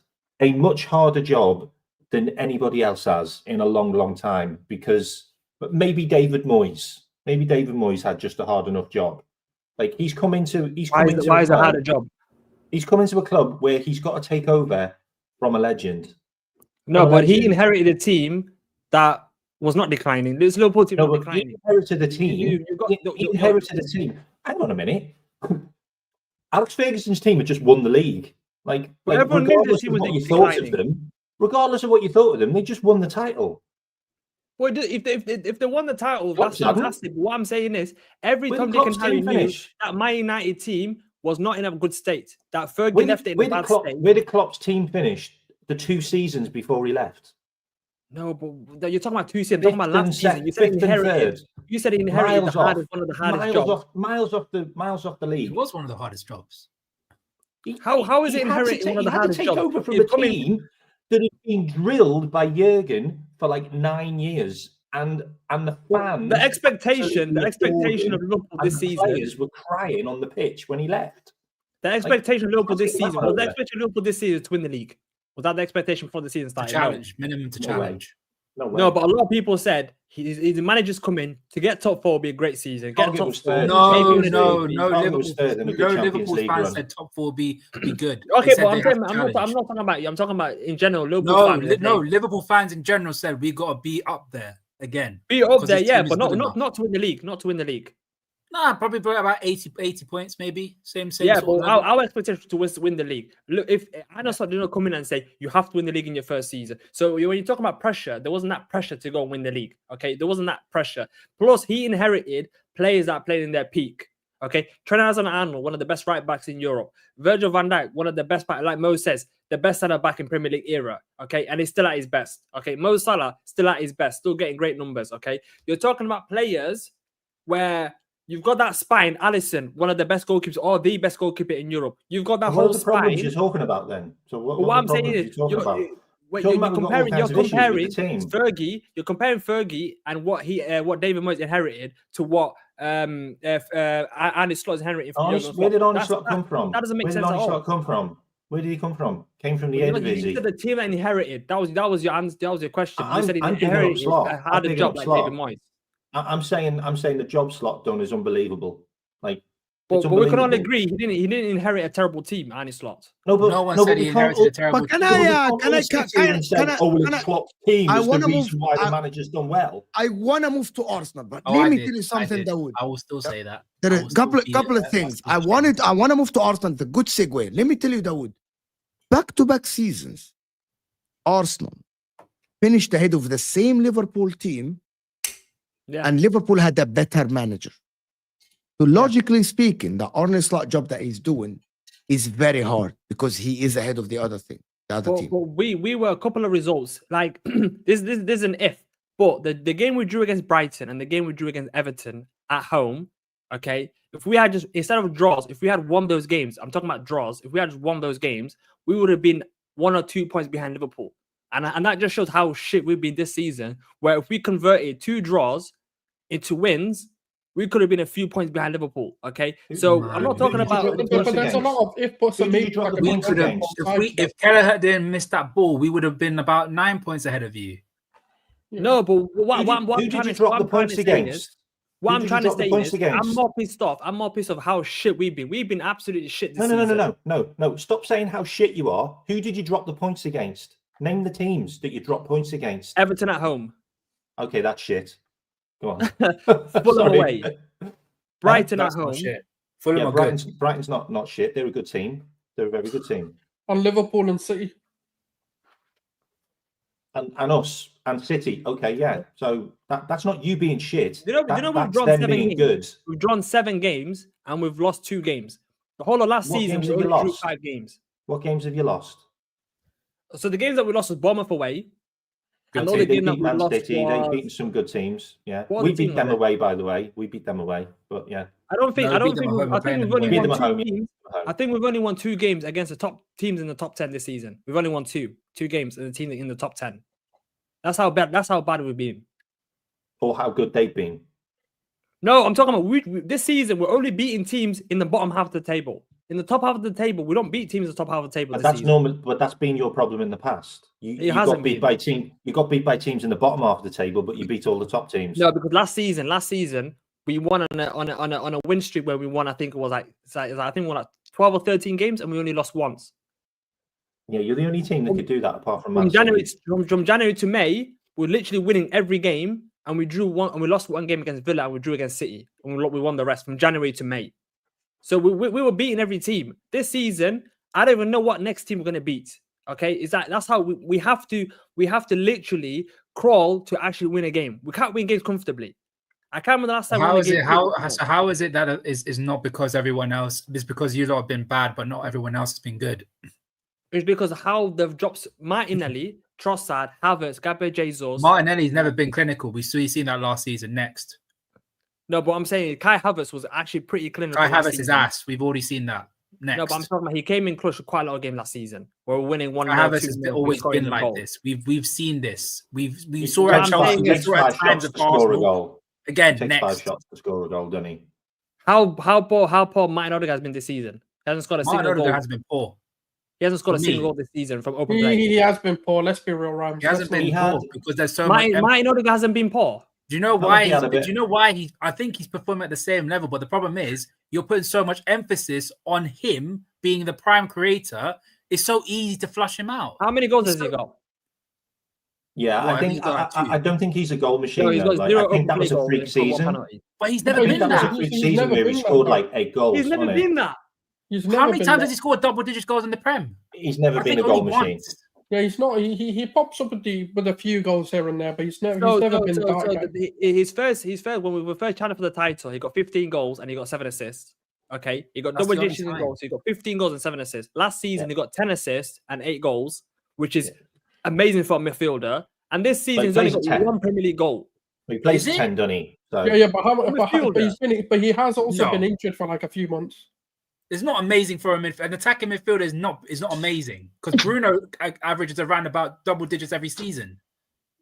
a much harder job than anybody else has in a long, long time. But maybe David Moyes had just a hard enough job. Like he's come into Why is it a harder job? He's come into a club where he's got to take over from a legend. No, but he inherited a team that was not declining. This Liverpool team was declining. He inherited the team. He inherited the team. Hang on a minute. Alex Ferguson's team had just won the league. Regardless of what you thought of them, they just won the title. Well, if they won the title, that's fantastic. But what I'm saying is, every time they can Harry knew that Man United team was not in a good state. That Fergie left it in a bad state. Where did Klopp's team finish the 2 seasons before he left? No, but you're talking about 2 seasons. You're talking about last season. You said inherited. You said inherited one of the hardest jobs. Miles off the league. It was one of the hardest jobs. How is it inherited one of the hardest jobs? He had to take over from a team that had been drilled by Jurgen for like 9 years, and the fans, the expectation of Liverpool this season, players were crying on the pitch when he left. The expectation of Liverpool this season was the expectation of Liverpool this season to win the league. Was that the expectation before the season started? Challenge, minimum to challenge. No, but a lot of people said the manager's coming to get top 4 will be a great season. Get top 4. No, Liverpool fans said top 4 be good. Okay, but I'm not talking about you. I'm talking about in general. Liverpool fans in general said we got to be up there again. Be up there, yeah, but not to win the league. Not to win the league. Nah, probably about 80 points, maybe. Same. Yeah, but our expectation to win the league. Look, if I know something, come in and say you have to win the league in your first season. So when you're talking about pressure, there wasn't that pressure to go and win the league. Okay, there wasn't that pressure. Plus, he inherited players that played in their peak. Okay, Trent Alexander-Arnold, one of the best right backs in Europe. Virgil van Dijk, one of the best back, like Mo says, the best centre back in Premier League era. Okay, and he's still at his best. Okay, Mo Salah still at his best, still getting great numbers. Okay, you're talking about players where you've got that spine, Alisson, one of the best goalkeepers, or the best goalkeeper in Europe. You've got that whole spine. What you're talking about then? So what I'm saying is, you're comparing Fergie. You're comparing Fergie and what David Moyes inherited to what Arne Slot is inheriting from Jurgen Klopp. Where did Arne Slot come from? That doesn't make sense at all. Where did he come from? Came from the Eredivisie. You said the team that inherited. That was your answer. That was your question. You said he inherited a harder job like David Moyes. I'm saying the job Slot done is unbelievable. But we can all agree he didn't inherit a terrible team, Arne Slot. No one said he inherited a terrible team. Can I Klopp's team is the reason why the manager's done well. I want to move to Arsenal, but let me tell you something, Daud. I will still say that. There are a couple of things. I want to move to Arsenal. The good segue. Let me tell you, Daud. Back-to-back seasons, Arsenal finished ahead of the same Liverpool team. Yeah. And Liverpool had a better manager. So logically speaking, the Arne Slot job that he's doing is very hard because he is ahead of the other team. But we were a couple of results. Like this is an if. But the game we drew against Brighton and the game we drew against Everton at home, okay, if we had just instead of draws, if we had won those games, I'm talking about draws, if we had just won those games, we would have been 1 or 2 points behind Liverpool. And that just shows how shit we've been this season, where if we converted 2 draws into wins, we could have been a few points behind Liverpool. Okay, so I'm not talking about. But there's a lot of if buts and maybe. If Kelleher didn't miss that ball, we would have been about 9 points ahead of you. No, but what I'm trying to say is, I'm more pissed off. I'm more pissed off how shit we've been. We've been absolutely shit this season. No. Stop saying how shit you are. Who did you drop the points against? Name the teams that you dropped points against. Everton at home. Okay, that's shit. Go on. Fulham away. Brighton at home. Fulham Brighton's not shit. They're a good team. They're a very good team. And Liverpool and City. And us and City. Okay, yeah. So that's not you being shit. We've drawn 7 games. Good. We've drawn 7 games and we've lost 2 games. The whole of last season we only drew 5 games. What games have you lost? So the games that we lost was Bournemouth away. They beat Man City. They've beaten some good teams. Yeah, we beat them away. By the way, we beat them away. But yeah, I think we've only won 2 games against the top teams in the top 10 this season. We've only won 2 games in the team in the top 10. That's how bad we've been. Or how good they've been. No, I'm talking about this season. We're only beating teams in the bottom half of the table. In the top half of the table, we don't beat teams in the top half of the table. But this that's season. normal. But that's been your problem in the past. You got beat by team. You got beat by teams in the bottom half of the table, but you beat all the top teams. No, because last season we won on a win streak where we won. I think it was I think we won like 12 or 13 games, and we only lost once. Yeah, you're the only team that could do that apart from from January to May. We're literally winning every game, and we drew one, and we lost one game against Villa, and we drew against City, and we won the rest from January to May. So we were beating every team this season. I don't even know what next team we're going to beat. Okay, that's how we have to literally crawl to actually win a game. We can't win games comfortably. I can't remember the last time. How is it that is not because everyone else? It's because you lot have been bad, but not everyone else has been good. It's because how they've dropped Martinelli, Trossard, Havertz, Gabriel Jesus. Martinelli's never been clinical. We've seen that last season. Next. No, but I'm saying Kai Havertz was actually pretty clinical. Kai Havertz is ass. We've already seen that. Next. No, but I'm talking about he came in clutch quite a lot of games last season. Where we're winning 1-0. Havertz has always been like this. We've seen this. We saw it at Chelsea. We saw at times of Arsenal. Again, takes 5 shots to score a goal, doesn't he? How poor Martin Odegaard has been this season? He hasn't scored a single goal. Has been poor. He hasn't scored a single goal this season from open play. He has been poor. Let's be real, Rams. He hasn't been poor because there's so much. Martin Odegaard hasn't been poor. Do you know why? Do you know why I think he's performing at the same level, but the problem is you're putting so much emphasis on him being the prime creator. It's so easy to flush him out. How many goals has he got? Yeah, I don't think he's a goal machine. No, I think that was a freak season. But he's never been that. A freak season where he scored like 8 goals. He's never been that. How many times has he scored double-digit goals in the Prem? He's never been a goal machine. Yeah, he's not. He pops up with a few goals here and there, but he's never been that guy. His first when we were first challenging for the title, he got 15 goals and he got 7 assists. Okay, he got double digits in goals. So he got 15 goals and 7 assists. Last season, he got 10 assists and 8 goals, which is amazing for a midfielder. And this season, he's only got 1 Premier League goal. He plays 10, doesn't he? So. Yeah, but he has also been injured for like a few months. It's not amazing for an attacking midfielder. Is not amazing because Bruno averages around about double digits every season,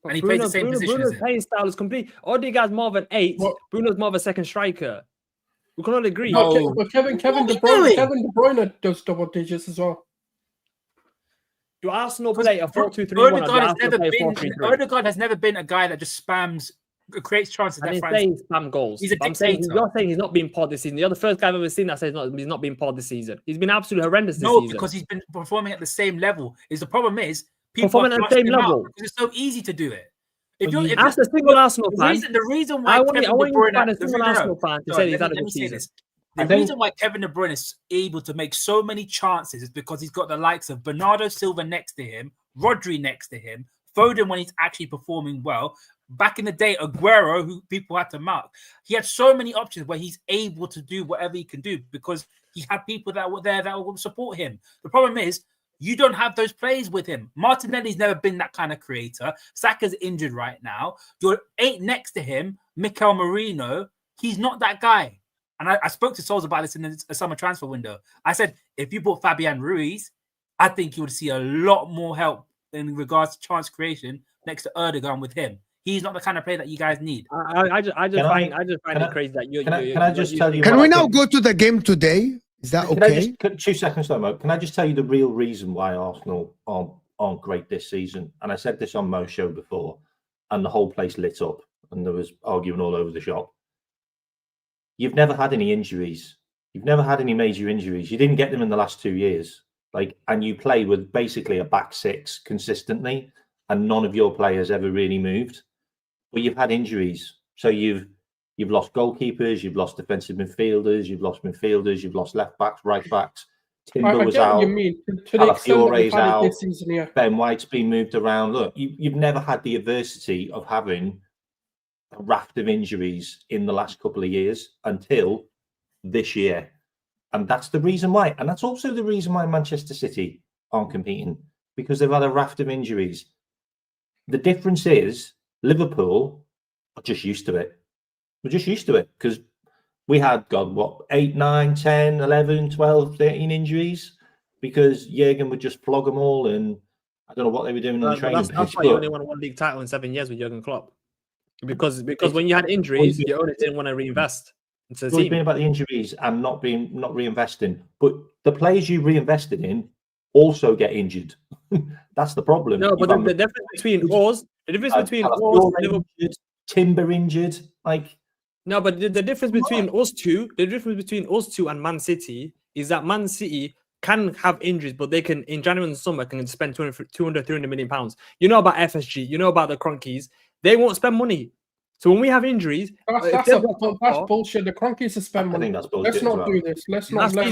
and he plays the same position. Bruno's playing style is complete. Odegaard's more of an 8. Bruno's more of a second striker. We can all agree. No, but Kevin De Bruyne does double digits as well. Do Arsenal play a 4-2-3-1? Odegaard has never been a guy that just spams. Creates chances. And he's saying spam goals. He's a dictator. You're saying he's not being poor this season. You're the first guy I've ever seen that says he's not being poor this season. He's been absolutely horrendous this season. No, because he's been performing at the same level. The problem is people performing at the same level because it's so easy to do it. As a single Arsenal fan, the reason why I want you to find a single Arsenal fan to say he's had a good season. The reason why Kevin De Bruyne is able to make so many chances is because he's got the likes of Bernardo Silva next to him, Rodri next to him, Foden when he's actually performing well. Back in the day, Aguero, who people had to mark, he had so many options where he's able to do whatever he can do because he had people that were there that would support him. The problem is you don't have those players with him. Martinelli's never been that kind of creator. Saka's injured right now. Your 8 next to him, Mikel Merino, he's not that guy. And I spoke to Souls about this in the summer transfer window. I said, if you bought Fabian Ruiz, I think you would see a lot more help in regards to chance creation next to Erdogan with him. He's not the kind of player that you guys need. I just find it crazy that you. Can I just tell you? Can we now go to the game today? Is that okay? 2 seconds, though, Mo. Can I just tell you the real reason why Arsenal aren't great this season? And I said this on Mo's show before, and the whole place lit up, and there was arguing all over the shop. You've never had any injuries. You've never had any major injuries. You didn't get them in the last 2 years. And you play with basically a back 6 consistently, and none of your players ever really moved. But you've had injuries, so you've lost goalkeepers, you've lost defensive midfielders, you've lost midfielders, you've lost left backs, right backs. Timber was out. You mean to the extent that we've had it this season, yeah. Ben White's been moved around. Look, you've never had the adversity of having a raft of injuries in the last couple of years until this year, and that's the reason why. And that's also the reason why Manchester City aren't competing, because they've had a raft of injuries. The difference is Liverpool are just used to it. We're just used to it because we had, 8, 9, 10, 11, 12, 13 injuries because Jurgen would just flog them all, and I don't know what they were doing on the training pitch. That's why you only won 1 league title in 7 years with Jurgen Klopp. Because when you had injuries, you only didn't want to reinvest into the It's always been team. about the injuries and not reinvesting. But the players you reinvested in also get injured. That's the problem. No, but the difference between us, Liverpool. Injured, Timber injured, like. No, but the difference between us two, and Man City is that Man City can have injuries, but they can in January and summer can spend 200, 300 million pounds. You know about FSG, you know about the Cronkies. They won't spend money. So when we have injuries, that's bullshit. The Cronkies to spend money. That's bullshit. Let's not do this. Let's not. That's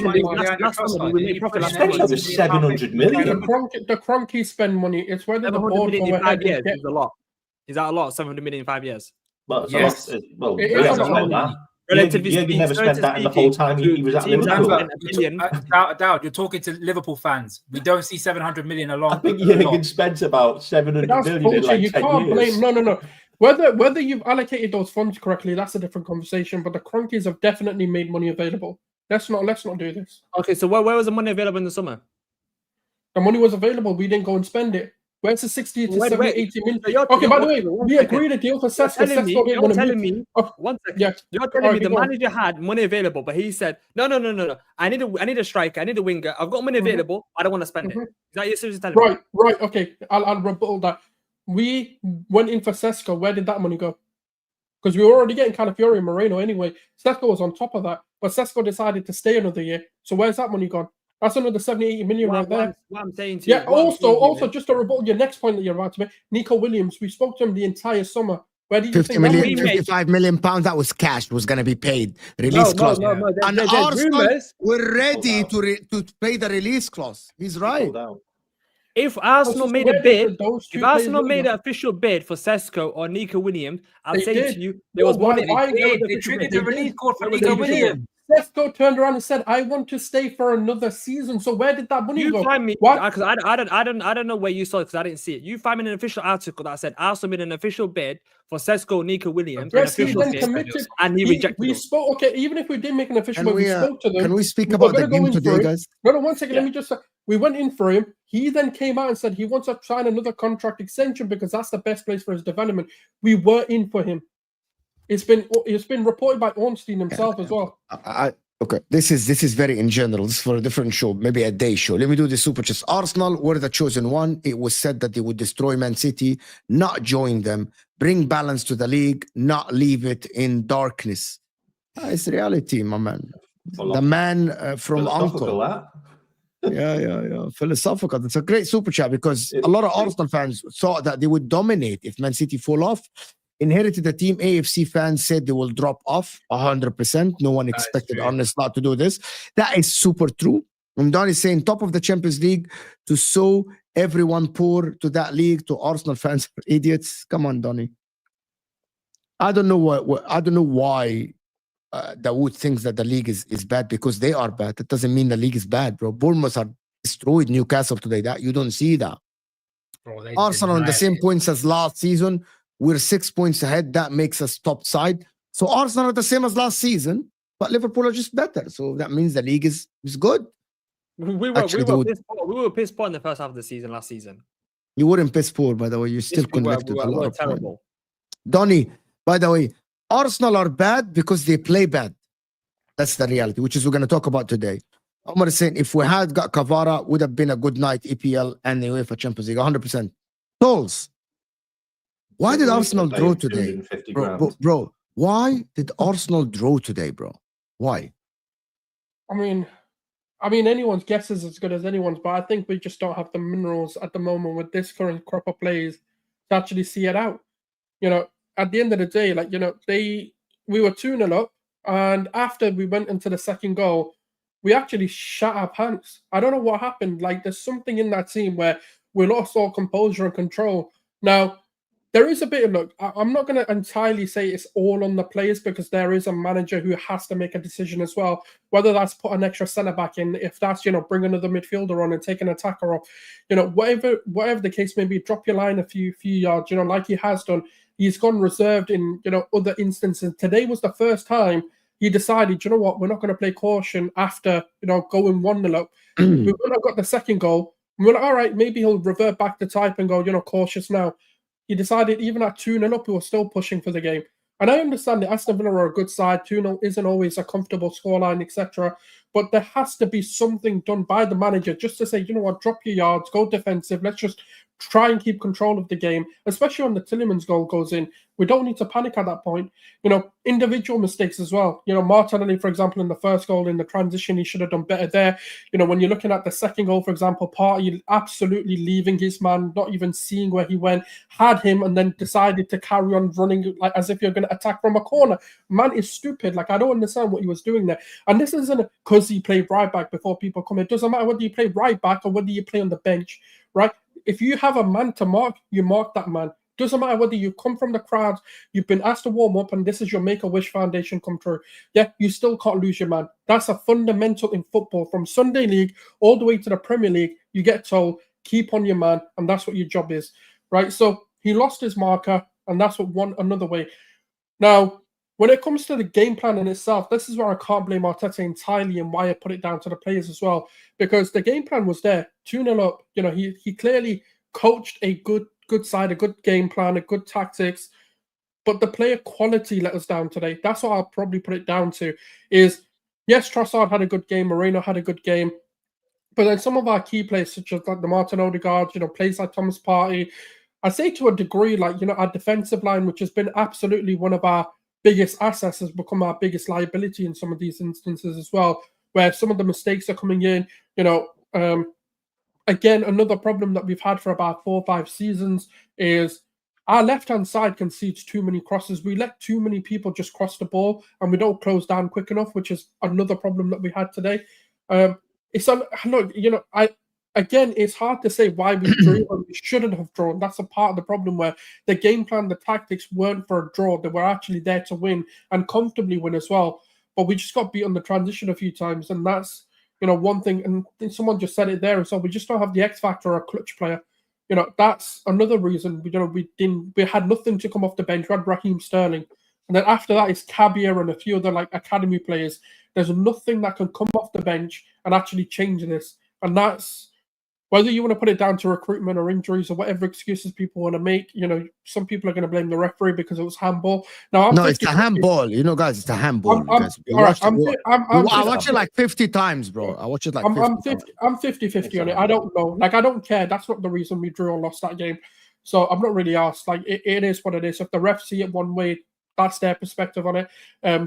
700 million. The Cronkies spend money. It's whether the board in 5 years is a lot. Is that a lot? 700 million in 5 years. Well, yes. Well, it is a lot of money. Relatively you speaking, never spent that in the whole time he was at Liverpool. Daud, you're talking to Liverpool fans. We don't see 700 million along. I think Jurgen spent about 700 million in like you 10 can't years. blame. No. Whether you've allocated those funds correctly, that's a different conversation. But the Cronkies have definitely made money available. Let's not do this. Okay, so where was the money available in the summer? The money was available. We didn't go and spend it. Where's the 60 to 70, 80 million? So Okay, by the way, we agreed a deal for Sesko. You're telling me, one second. Yeah. You're telling me the manager had money available, but he said, no. I need a striker. I need a winger. I've got money available. I don't want to spend it. Is that your seriously telling me? Right. Okay, I'll rebuttal that. We went in for Sesko. Where did that money go? Because we were already getting Calafiori and Merino anyway. Sesko was on top of that, but Sesko decided to stay another year. So where's that money gone? That's another 70, 80 million right there. What I'm saying to you. Yeah, also, just to rebuttal your next point that you're about to make, Nico Williams, we spoke to him the entire summer. Where did you 50 million, 55 million pounds, that was cash, was going to be paid. Release clause. No. And Arsenal were ready to pay the release clause. He's right. If Arsenal made a bid, if Arsenal made an official bid for Sesko or Nico Williams, I'll say to you, there was money. They triggered the release clause for Nico Williams. Sesko turned around and said, "I want to stay for another season." So where did that money go? You find me because I don't know where you saw it because I didn't see it. You find me an official article that said Arsenal made an official bid for Sesko, Nico Williams, yes, he then committed, and he rejected. We spoke. Okay, even if we did make an official bid, we spoke to them. Can we speak about the game today, guys? No, 1 second. Let me just. We went in for him. He then came out and said he wants to sign another contract extension because that's the best place for his development. We were in for him. It's been reported by Ornstein himself as well. Okay, this is very in general. This is for a different show, maybe a day show. Let me do the super chats. Arsenal were the chosen one. It was said that they would destroy Man City, not join them, bring balance to the league, not leave it in darkness. It's reality, my man. The man from Uncle. Yeah. Philosophical. It's a great super chat because a lot of Arsenal fans thought that they would dominate if Man City fall off. Inherited the team. AFC fans said they will drop off 100%. No one expected Arne Slot to do this. That is super true. And Don is saying top of the Champions League to sow everyone poor to that league. To Arsenal fans are idiots. Come on, Donny. I don't know why Dawood thinks that the league is bad because they are bad. That doesn't mean the league is bad, bro. Bournemouth are destroyed Newcastle today. That you don't see that. Bro, Arsenal on the same points as last season. We're 6 points ahead. That makes us top side. So Arsenal are the same as last season, but Liverpool are just better. So that means the league is good. We were pissed poor in the first half of the season last season. You weren't pissed poor, by the way. You still collected a lot of terrible. Donny, by the way, Arsenal are bad because they play bad. That's the reality, which is we're going to talk about today. Omar is saying if we had got Kvara, would have been a good night, EPL and the UEFA Champions League, 100%. Tolls. Why did Arsenal draw today? Bro, why did Arsenal draw today, bro? Why? I mean, anyone's guess is as good as anyone's, but I think we just don't have the minerals at the moment with this current crop of players to actually see it out. You know, at the end of the day, like, you know, we were 2-0 up, and after we went into the second goal, we actually shut our pants. I don't know what happened. Like, there's something in that team where we lost all composure and control. Now, there is a bit of look. I'm not going to entirely say it's all on the players because there is a manager who has to make a decision as well. Whether that's put an extra centre back in, if that's, you know, bring another midfielder on and take an attacker off, you know, whatever the case may be, drop your line a few yards, you know, like he has done. He's gone reserved in, you know, other instances. Today was the first time he decided, you know what, we're not going to play caution after, you know, going 1-0 up. We would have got the second goal. We're like, all right, maybe he'll revert back to type and go, you know, cautious now. he decided even at 2-0 up, he was still pushing for the game. And I understand that Aston Villa are a good side. 2-0 isn't always a comfortable scoreline, etc. But there has to be something done by the manager just to say, you know what, drop your yards, go defensive. Let's just try and keep control of the game, especially when the Tielemans goal goes in. We don't need to panic at that point. You know, individual mistakes as well. You know, Martinelli, for example, in the first goal in the transition, he should have done better there. You know, when you're looking at the second goal, for example, Partey absolutely leaving his man, not even seeing where he went, had him and then decided to carry on running like as if you're going to attack from a corner. Man is stupid. Like, I don't understand what he was doing there. And this isn't because he played right back before people come in. It doesn't matter whether you play right back or whether you play on the bench, right? If you have a man to mark, you mark that man. Doesn't matter whether you come from the crowd, you've been asked to warm up, and this is your Make-A-Wish Foundation come true. Yeah, you still can't lose your man. That's a fundamental in football. From Sunday League all the way to the Premier League, you get told, keep on your man, and that's what your job is, right? So he lost his marker, and that's what won another way. Now, when it comes to the game plan in itself, this is where I can't blame Arteta entirely and why I put it down to the players as well, because the game plan was there, 2-0 up. You know, he clearly coached a good side, a good game plan, a good tactics, but the player quality let us down today. That's what I'll probably put it down to is, yes, Trossard had a good game, Merino had a good game, but then some of our key players, such as like the Martin Odegaard, you know, players like Thomas Partey, I say to a degree, like, you know, our defensive line, which has been absolutely one of our biggest assets, has become our biggest liability in some of these instances as well, where some of the mistakes are coming in, you know. Again, another problem that we've had for about 4 or 5 seasons is our left-hand side concedes too many crosses. We let too many people just cross the ball, and we don't close down quick enough, which is another problem that we had today. It's hard to say why we drew and we shouldn't have drawn. That's a part of the problem where the game plan, the tactics weren't for a draw. They were actually there to win and comfortably win as well. But we just got beat on the transition a few times, and that's, you know, one thing. And someone just said it there, so we just don't have the X factor or a clutch player. You know, that's another reason. We had nothing to come off the bench. We had Raheem Sterling, and then after that it's Cabia and a few other like academy players. There's nothing that can come off the bench and actually change this, and that's. Whether you want to put it down to recruitment or injuries or whatever excuses people want to make, you know, some people are going to blame the referee because it was handball. Now, it's a handball. You know, guys, it's a handball. I watch it like 50 times, bro. I watch it like 50 times. I'm 50-50 on it. I don't know. Like, I don't care. That's not the reason we drew or lost that game. So I'm not really asked. Like, it is what it is. If the refs see it one way, that's their perspective on it.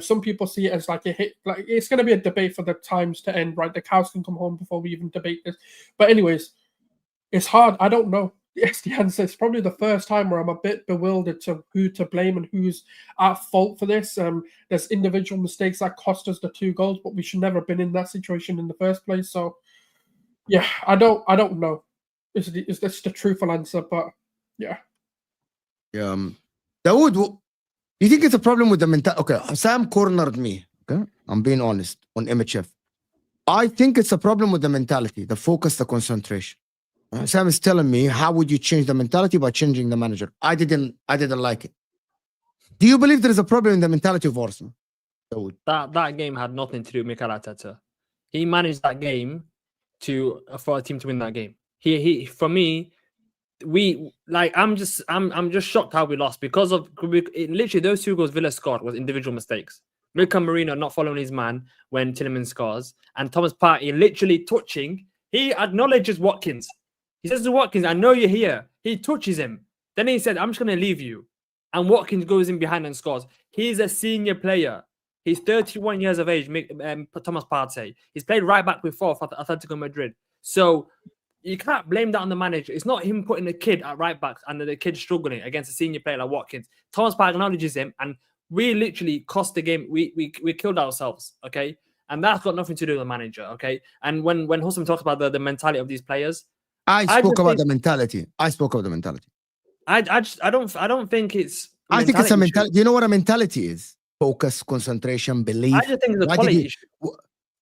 Some people see it as like a hit. Like, it's going to be a debate for the times to end, right? The cows can come home before we even debate this. But anyways, it's hard. I don't know. Yes, the answer. It's probably the first time where I'm a bit bewildered to who to blame and who's at fault for this. There's individual mistakes that cost us the 2 goals, but we should never have been in that situation in the first place. So, yeah, I don't know. Is this the truthful answer? But yeah. Daud, do you think it's a problem with the mentality? Okay, Sam cornered me. Okay, I'm being honest on MHF. I think it's a problem with the mentality, the focus, the concentration. Sam is telling me, how would you change the mentality? By changing the manager. I didn't like it. Do you believe there is a problem in the mentality of Arsenal? That game had nothing to do with Mikel Arteta. He managed that game for a team to win that game. He for me, I'm just shocked how we lost because of literally those 2 goals Villa scored was individual mistakes. Merino not following his man when Tielemans scores, and Thomas Partey literally touching. He acknowledges Watkins. He says to Watkins, "I know you're here." He touches him. Then he said, "I'm just going to leave you." And Watkins goes in behind and scores. He's a senior player. He's 31 years of age, Thomas Partey. He's played right back before for Atletico Madrid. So you can't blame that on the manager. It's not him putting a kid at right back and the kid struggling against a senior player like Watkins. Thomas Partey acknowledges him, and we literally cost the game. We killed ourselves, okay? And that's got nothing to do with the manager, okay? And when Husam talks about the mentality of these players, I spoke about the mentality. I don't think it's. I think it's a mentality. Do you know what a mentality is? Focus, concentration, belief. I just think it's a quality issue.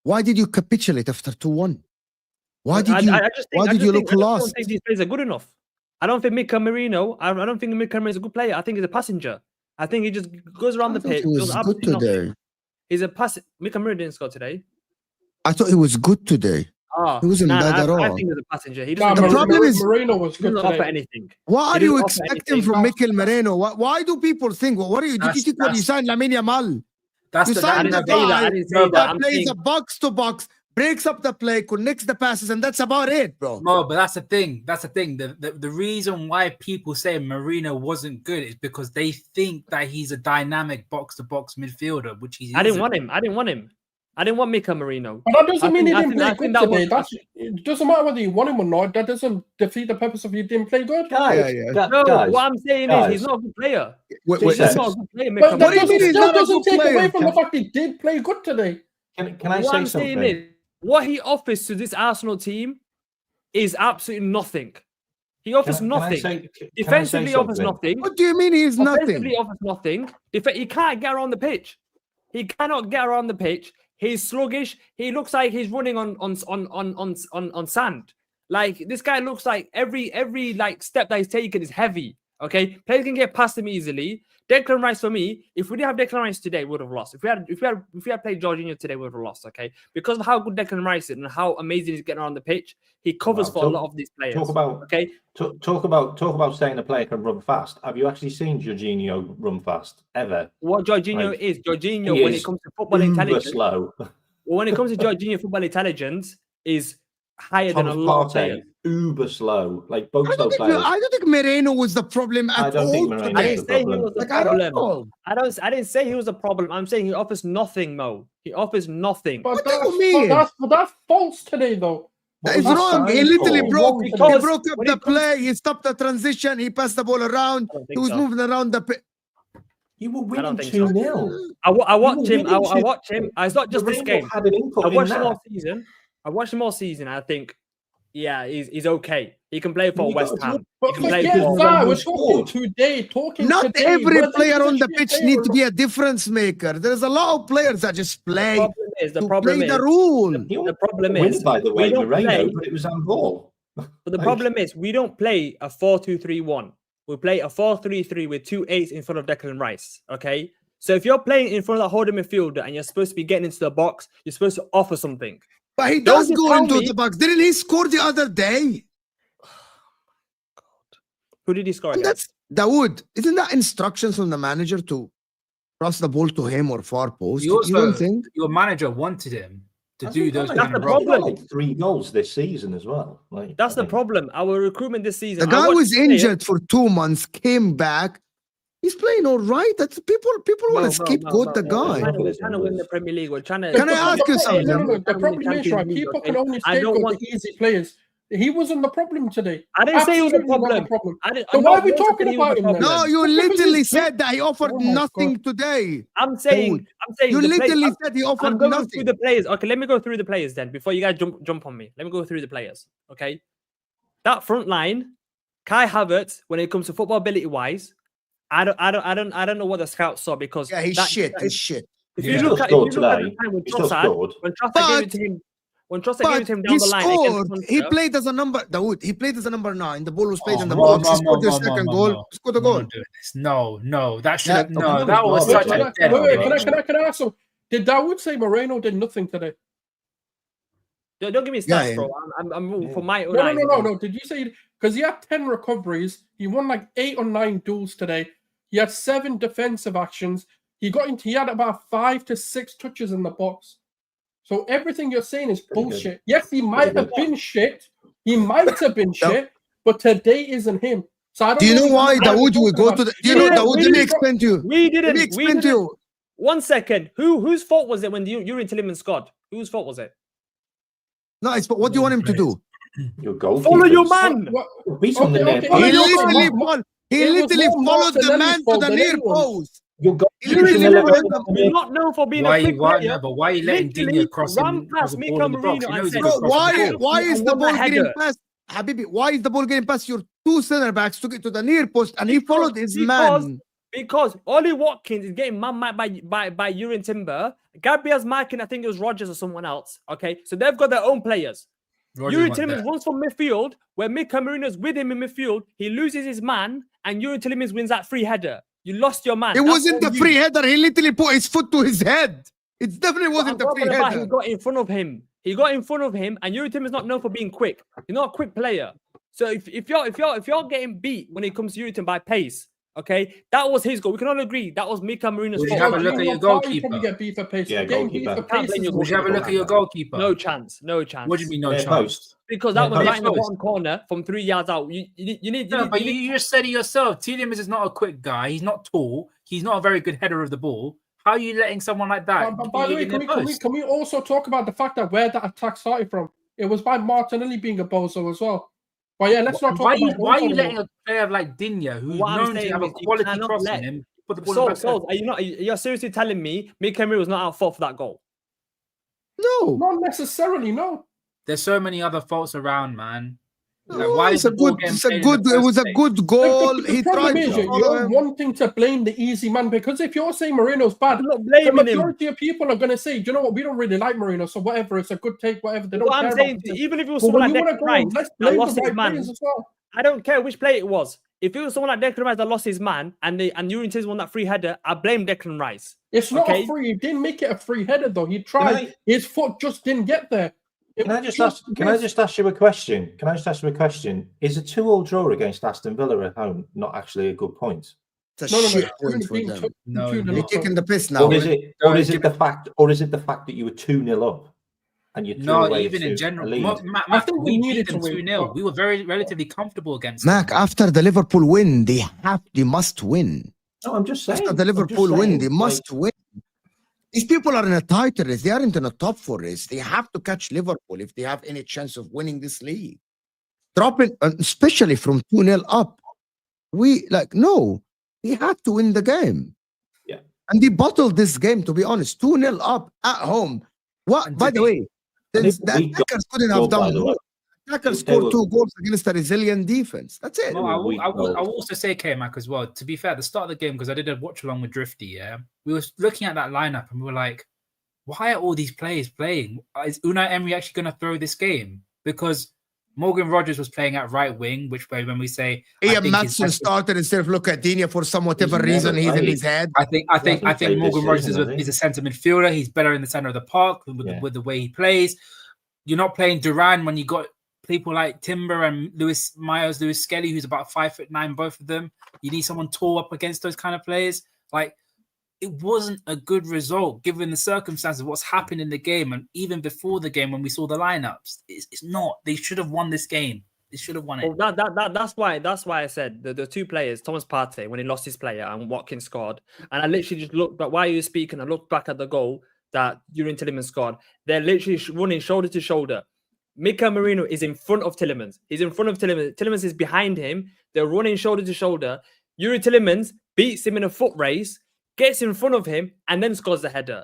Why did you capitulate after 2-1? Why did you look lost? I don't think these players are good enough. I don't think Merino. I don't think Merino is a good player. I think he's a passenger. I think he just goes around the pitch. He was good today. He's a pass. Merino didn't score today. I thought he was good today. Oh, He wasn't bad at I all. think he was a passenger. He Nah, doesn't, The problem is- Merino was he good doesn't offer today. What anything. He are you doesn't offer expecting anything. from Mikel Merino? Why do people think? What are you? Did you That's- think when you that's- signed Lamine Yamal? That's You the signed didn't the say that, guy I didn't say that. that I'm plays saying- a box to box, breaks up the play, connects the passes, and that's about it, bro. No, but that's the thing. That's the thing. The reason why people say Merino wasn't good is because they think that he's a dynamic box-to-box midfielder, which he I didn't isn't. want him. I didn't want Mikel Merino. But that doesn't I mean think- he I didn't think- play I good think that today. was- It doesn't matter whether you want him or not. That doesn't defeat the purpose of he didn't play good. Guys, Yeah. No, guys, what I'm saying is he's not a good player. Wait, He's He's Yes. not a good player, But Mikel that do you Merino. mean he's still not a doesn't good take player? away from the fact he did play good today. can I What say I'm something? saying is, what he offers to this Arsenal team is absolutely nothing. He offers nothing. Defensively, he offers nothing. What do you mean he's nothing? Offensively, offers nothing. He can't get around the pitch. He cannot get around the pitch. He's sluggish. He looks like he's running on sand. Like this guy looks like every like step that he's taken is heavy. Okay, players can get past him easily. Declan Rice for me, if we didn't have Declan Rice today, we would have lost. If we had played Jorginho today, we would have lost. Okay, because of how good Declan Rice is and how amazing he's getting around the pitch, he covers for a lot of these players. Talk about okay. Talk about saying a player can run fast. Have you actually seen Jorginho run fast ever? What Jorginho Like, is, Jorginho, he when is it comes to football Uber intelligence, slow. well, when it comes to Jorginho football intelligence, is higher than a Thomas lot of Partey, players. uber slow. Like both I slow don't players. think Merino was the problem I at don't think all. Merino I today. is didn't say he problem. was the Like, I don't problem. know. I didn't say he was a problem. I'm saying he offers nothing, Mo. He offers nothing. But What do you mean? that's false today, though. It's That's wrong. He fine. literally It's broke. wrong He today. broke up when the it comes- play. He stopped the transition. He passed the ball around. I don't He think was so. moving around the pitch. You were I don't winning think so. 2-0. I watch him. winning I watch him. It's not just this Merino game. had an input I in watched him that. all season. I watched him all season. I think, yeah, he's okay. He can play for You West got- Ham. But He can play forget for. that. We're scored. talking today. Not today, every whether player he's a on the shit pitch player need or to not. be a difference maker. There's a lot of players that just play The to problem play is the rule. the problem Winner, is by the we way, don't Merino, play. but it was on ball. But the Like- problem is we don't play a 4-2-3-1. We play a 4-3-3 with 2 8s in front of Declan Rice. Okay. So if you're playing in front of the holding midfielder and you're supposed to be getting into the box, you're supposed to offer something. But he Don't does just go tell into me- the box. Didn't he score the other day? Who did he score And against? that's Daud. Isn't that instructions from the manager to cross the ball to him or far post? You You don't also, think? your manager wanted him to do those That's kind the of roles. He got problem. like 3 goals this season as well. Like, That's I the think. problem. Our recruitment this season. The I guy watched was the player- injured for 2 months, came back. He's playing all right. That's people want to scapegoat the guy. We're trying to win the Premier League. We're trying to. Can I ask you No, something? no, no. We're The trying to win problem is, Champions right, League, people okay? can only I don't scapegoat want. the easy players. He wasn't the problem today. I didn't say he was a Absolutely not the problem. I didn't. So I'm why not are we once saying talking he was about a him then? problem. No, you Look at literally his said that he offered Oh my nothing today. I'm saying. You the players- literally said he offered I'm going through nothing. the players. Okay, let me go through the players then before you guys jump on me. Let me go through the players. Okay, that front line, Kai Havertz. When it comes to football ability wise, I don't know what the scouts saw because Yeah, he's shit. He's shit. If Yeah. you He look still at scored the time today. when He still Trossard scored. gave it to him, when Trossard gave it But to him he down the line scored. against He Munster, played as a number. Dawood. He played as a number 9. The ball was played in the no, box. He no, scored no, his no, second no, goal. no. Scored a We're goal. not doing this. No, that should Yeah, have okay, no. That was no, such wait, a dead Wait, game. can I ask him? Did Dawood say Merino did nothing today? don't give me stats, Yeah, yeah. bro. I'm for my own No, eyes. no. Did you say because he had 10 recoveries? He won like 8 or 9 duels today. He had 7 defensive actions. He had about 5 to 6 touches in the box. So everything you're saying is Pretty good. bullshit. Yes, he might Pretty have good. been shit. He might have been shit, but today isn't him. So I don't Do you know why what Dawood you're will go talking to the? about. Do you know Yeah, Dawood? we Let me didn't- explain to you. We Let didn't. me We explain to didn't. you. 1 second. Whose fault was it when Yuri Tillman scored? Whose fault was it? Nice, but what do you want him to do? Your goal. Follow your man. Beat him in the Okay, near okay. He no, post. literally, he it was literally more followed the Martinelli's man to fault the than near anyone's. post. Your goal. He literally You're followed not known for being a Why? quick Why? player. No, but why are you letting Literally Digne cross ran him past the Mikel ball in the box? Merino You know and he's a said, good Bro, crosser. why is And the won the ball getting header. past? Habibi, why is the ball getting past your 2 center backs to get to the near post and he followed his man? Because Ollie Watkins is getting man-marked by Yuri Timber. Gabriel's marking, I think it was Rodgers or someone else. Okay, so they've got their own players. Rodgers Yuri went Tillman there. runs from midfield, where Mikel Merino's with him in midfield. He loses his man, and Yuri Tillman wins that free header. You lost your man. It That's wasn't on the you. free header. He literally put his foot to his head. It definitely wasn't I'm the talking free about header. he got in front of him. He got in front of him, and Yuri Tim is not known for being quick. He's not a quick player. So if you're getting beat when it comes to Yuri Tim by pace, okay, that was his goal. We can all agree that was Mika Marino's Would you fault. have a look at your goalkeeper? Probably get beat for pace. Yeah, Getting beat goalkeeper. for Can't pace blame is your Would you have a look at your goalkeeper? No chance. No chance. What do you mean no Yeah, chance? post. Because that was Yeah, right in the post. bottom corner from 3 yards out. You need. No, but you just said it yourself. Tielemans is not a quick guy. He's not tall. He's not a very good header of the ball. How are you letting someone like that? But by the be way, in the post? can we also talk about the fact that where that attack started from? It was by Martinelli being a bozo as well. But yeah, let's not talk Why about are you Bozo letting a player like Dinya, who's What I'm known to saying have a is you quality cannot cross let- in him, put the ball in the So, back? you're seriously telling me Mika Marino was not at fault for that goal? No. Not necessarily, no. There's so many other faults around, man. Like, No, why is it's a the ball good. getting It's a played in the good. It first was a place? good goal. The He problem tried is to follow you're him. wanting to blame the easy man, because if you're saying Marino's bad, I'm not the blaming him. majority of people are going to say, do you know what, we don't really like Marino, so whatever, it's a good take, whatever. They don't What care I'm saying, about it. even if it was But someone when like you want Declan to go, Rice let's that blame the lost his right man, players as well. I don't care which player it was. If it was someone like Declan Rice that lost his man and Yuri Tim won that free header, I blame Declan Rice. It's not Okay. a free. He didn't make it a free header though. He tried. His foot just didn't get there. Can I just ask you a question? Is a 2-2 draw against Aston Villa at home not actually a good point? It's a No, shit point for being them. No, two- it's You're not. taking the piss now. Or is it the fact that you were 2-0 up and you threw No, away even in general, a lead? I think we we beat needed them to win, 2-0. but- We were very relatively comfortable against Mac, them. after the Liverpool win, they must win. No, I'm just saying. After the Liverpool win, they must win. These people are in a title race. They aren't in a top 4 race. They have to catch Liverpool if they have any chance of winning this league. Dropping, especially from 2-0 up. No, they have to win the game. Yeah. And they bottled this game, to be honest. 2-0 up at home. What? And By the way, the attackers couldn't have done more. Attackers scored 2 goals against a resilient defense. That's it. No, I will also say, KMack, as well. To be fair, at the start of the game, because I did a watch along with Drifty, yeah, we were looking at that lineup and we were like, why are all these players playing? Is Unai Emery actually going to throw this game? Because Morgan Rogers was playing at right wing, which way when we say Ian Matson started instead of Lucadinha for some whatever reason he's in his head. I think Morgan Rogers is a centre midfielder. He's better in the centre of the park with the way he plays. You're not playing Duran when you got people like Timber and Lewis Skelly, who's about 5'9", both of them. You need someone tall up against those kind of players. Like, it wasn't a good result given the circumstances of what's happened in the game, and even before the game when we saw the lineups. It's not. They should have won this game. They should have won it. Well, that's why I said the 2 players, Thomas Partey when he lost his player and Watkins scored, and I literally just looked. But while you were speaking, I looked back at the goal that Yuri Tielemans scored. They're literally running shoulder to shoulder. Mika Marino is in front of Tielemans. He's in front of Tielemans. Tielemans is behind him. They're running shoulder to shoulder. Yuri Tielemans beats him in a foot race, gets in front of him, and then scores the header.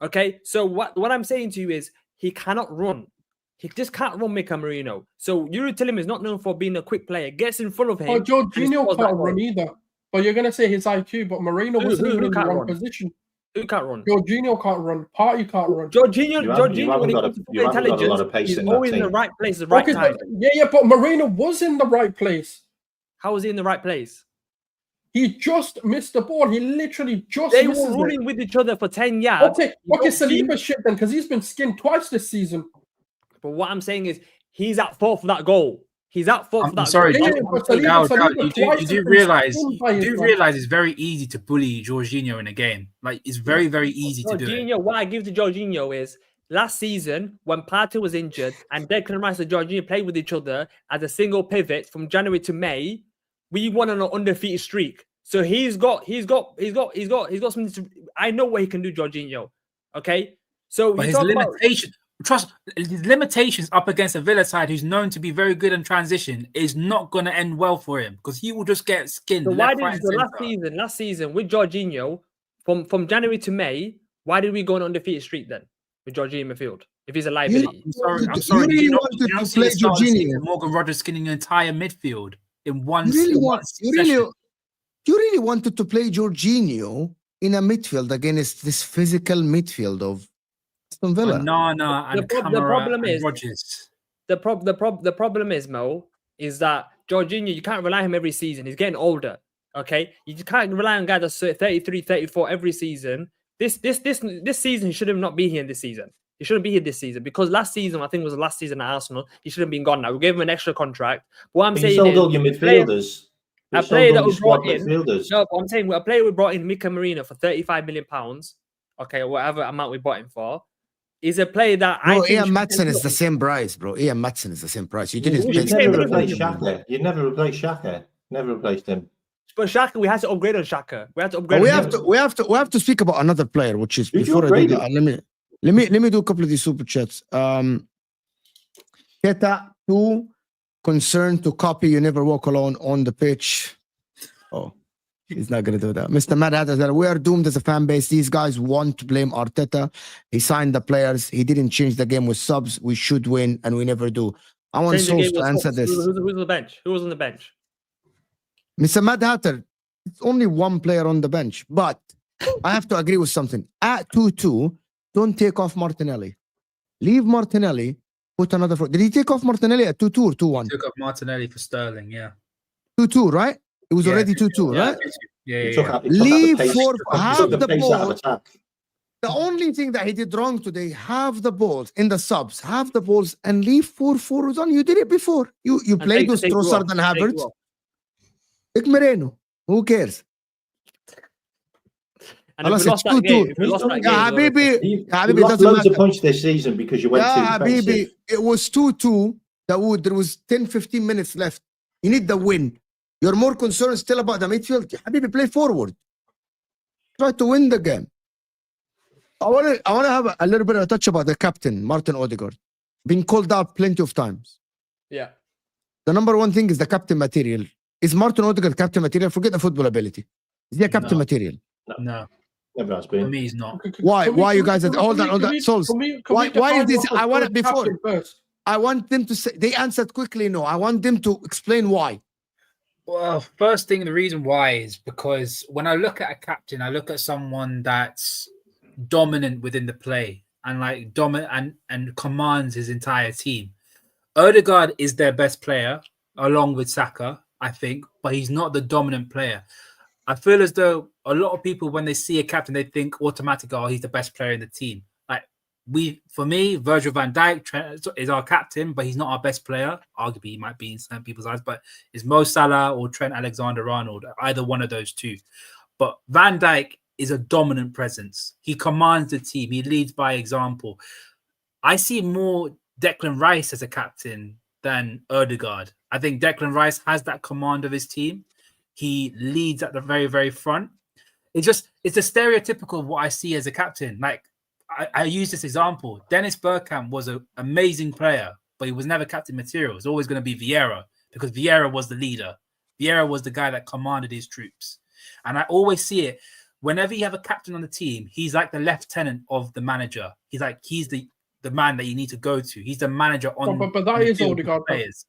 Okay? So what I'm saying to you is he cannot run. He just can't run Mika Marino. So Yuri Tielemans is not known for being a quick player. Gets in front of him. Oh, Jorginho can't run either. But you're going to say his IQ, but Marino wasn't even in the wrong position. Who can't run? Jorginho can't run. Partey can't run. Jorginho, when he comes to intelligence, he's always in the right place at the right time. Yeah, but Marino was in the right place. How was he in the right place? He just missed the ball. He literally just They were running with each other for 10 yards. Okay, Saliba shit then, because he's been skinned twice this season. But what I'm saying is, he's at fault for that goal. He's at fault for that. Sorry, goal. you do realize it's very easy to bully Jorginho in a game. Like, it's very, very easy to do it. What I give to Jorginho is last season when Partey was injured and Declan Rice and Jorginho played with each other as a single pivot from January to May, we won on an undefeated streak. So he's got something to. I know what he can do, Jorginho. Okay, so but his limitation. Trust his limitations up against a Villa side who's known to be very good in transition is not going to end well for him because he will just get skinned. So why did last season with Jorginho from January to May? Why did we go on an undefeated streak then with Jorginho in midfield? If he's a liability, I'm sorry. You don't see Morgan Rogers skinning the entire midfield in one. You really wanted to play Jorginho in a midfield against this physical midfield of Aston Villa. The problem is Rodgers. The problem is, Mo, is that Jorginho, you can't rely on him every season. He's getting older. Okay, you can't rely on guys that's 33, 34 every season. This season he should have not been here in this season. He shouldn't be here this season because last season, I think it was the last season at Arsenal, he should have been gone now. We gave him an extra contract. But what I'm But saying you sold is, all your midfielders. a player that we we brought in. midfielders. No, but I'm saying a player we brought in, Merino, for £35 million, okay, or whatever amount we bought him for, is a player that I Bro, think Ian Maatsen is the same price, bro. Ian Maatsen is the same price. You didn't You'd spend never 70 replace million. Xhaka. You'd never replace Xhaka. Never replaced him. But Xhaka, we had to upgrade on Xhaka. We had to But upgrade. we on have to speak about another player, which is Who'd you before I do upgrade that. Let me do a couple of these super chats. Keta, too concerned to copy "You Never Walk Alone" on the pitch. Oh, he's not gonna do that. Mr. Matt Hatter said, "We are doomed as a fan base. These guys want to blame Arteta. He signed the players. He didn't change the game with subs. We should win, and we never do." I want Change the Souls game to with answer subs. this. Who's on the bench? Who was on the bench? Mr. Mad Hatter, it's only one player on the bench, but I have to agree with something. At 2-2, don't take off Martinelli. Leave Martinelli, put another. Did he take off Martinelli at 2-2 or 2-1? Took up Martinelli for Sterling, yeah. 2-2, right? It was Yeah, already 2-2, yeah, right? Yeah, He yeah, took yeah. out- he took out Leave the pace- for he took half the the pace out of ball. attack. The only thing that he did wrong today, half the balls in the subs, half the balls, and leave 4 forwards on. You did it before. You And played with take you Trossard off, and take you Havertz. off. Take Merino. Who cares? And if Unless we it's lost that 2-2. game, if we lost that Yeah, game, Habibi. You Habibi, it lost doesn't loads matter. of points this season because you went too Yeah, defensive. Habibi, it was 2-2. Dawood, there was 10-15 minutes left. You need the win. You're more concerned still about the midfield. Habibi, play forward. Try to win the game. I want to have a little bit of a touch about the captain, Martin Odegaard. Been called out plenty of times. yeah. The number one thing is the captain material. Is Martin Odegaard captain material? Forget the football ability. Is he a captain No. material? No, Never has for been. me, he's not. Why? Why you guys? Hold on. Souls. Why is this? I want it before. First. I want them to say. They answered quickly. No, I want them to explain why. Well, first thing, the reason why is because when I look at a captain, I look at someone that's dominant within the play and like dominant and commands his entire team. Odegaard is their best player, along with Saka, I think, but he's not the dominant player. I feel as though a lot of people, when they see a captain, they think automatically, oh, he's the best player in the team. Like for me, Virgil van Dijk is our captain, but he's not our best player. Arguably, he might be in some people's eyes, but it's Mo Salah or Trent Alexander-Arnold, either one of those two. But Van Dijk is a dominant presence. He commands the team. He leads by example. I see more Declan Rice as a captain than Odegaard. I think Declan Rice has that command of his team. He leads at the very, very front. It's a stereotypical of what I see as a captain. Like I use this example. Dennis Bergkamp was an amazing player, but he was never captain material. It's always going to be Vieira because Vieira was the leader. Vieira was the guy that commanded his troops. And I always see it. Whenever you have a captain on the team, he's like the lieutenant of the manager. He's the man that you need to go to. He's the manager on. But that is Odegaard. Players.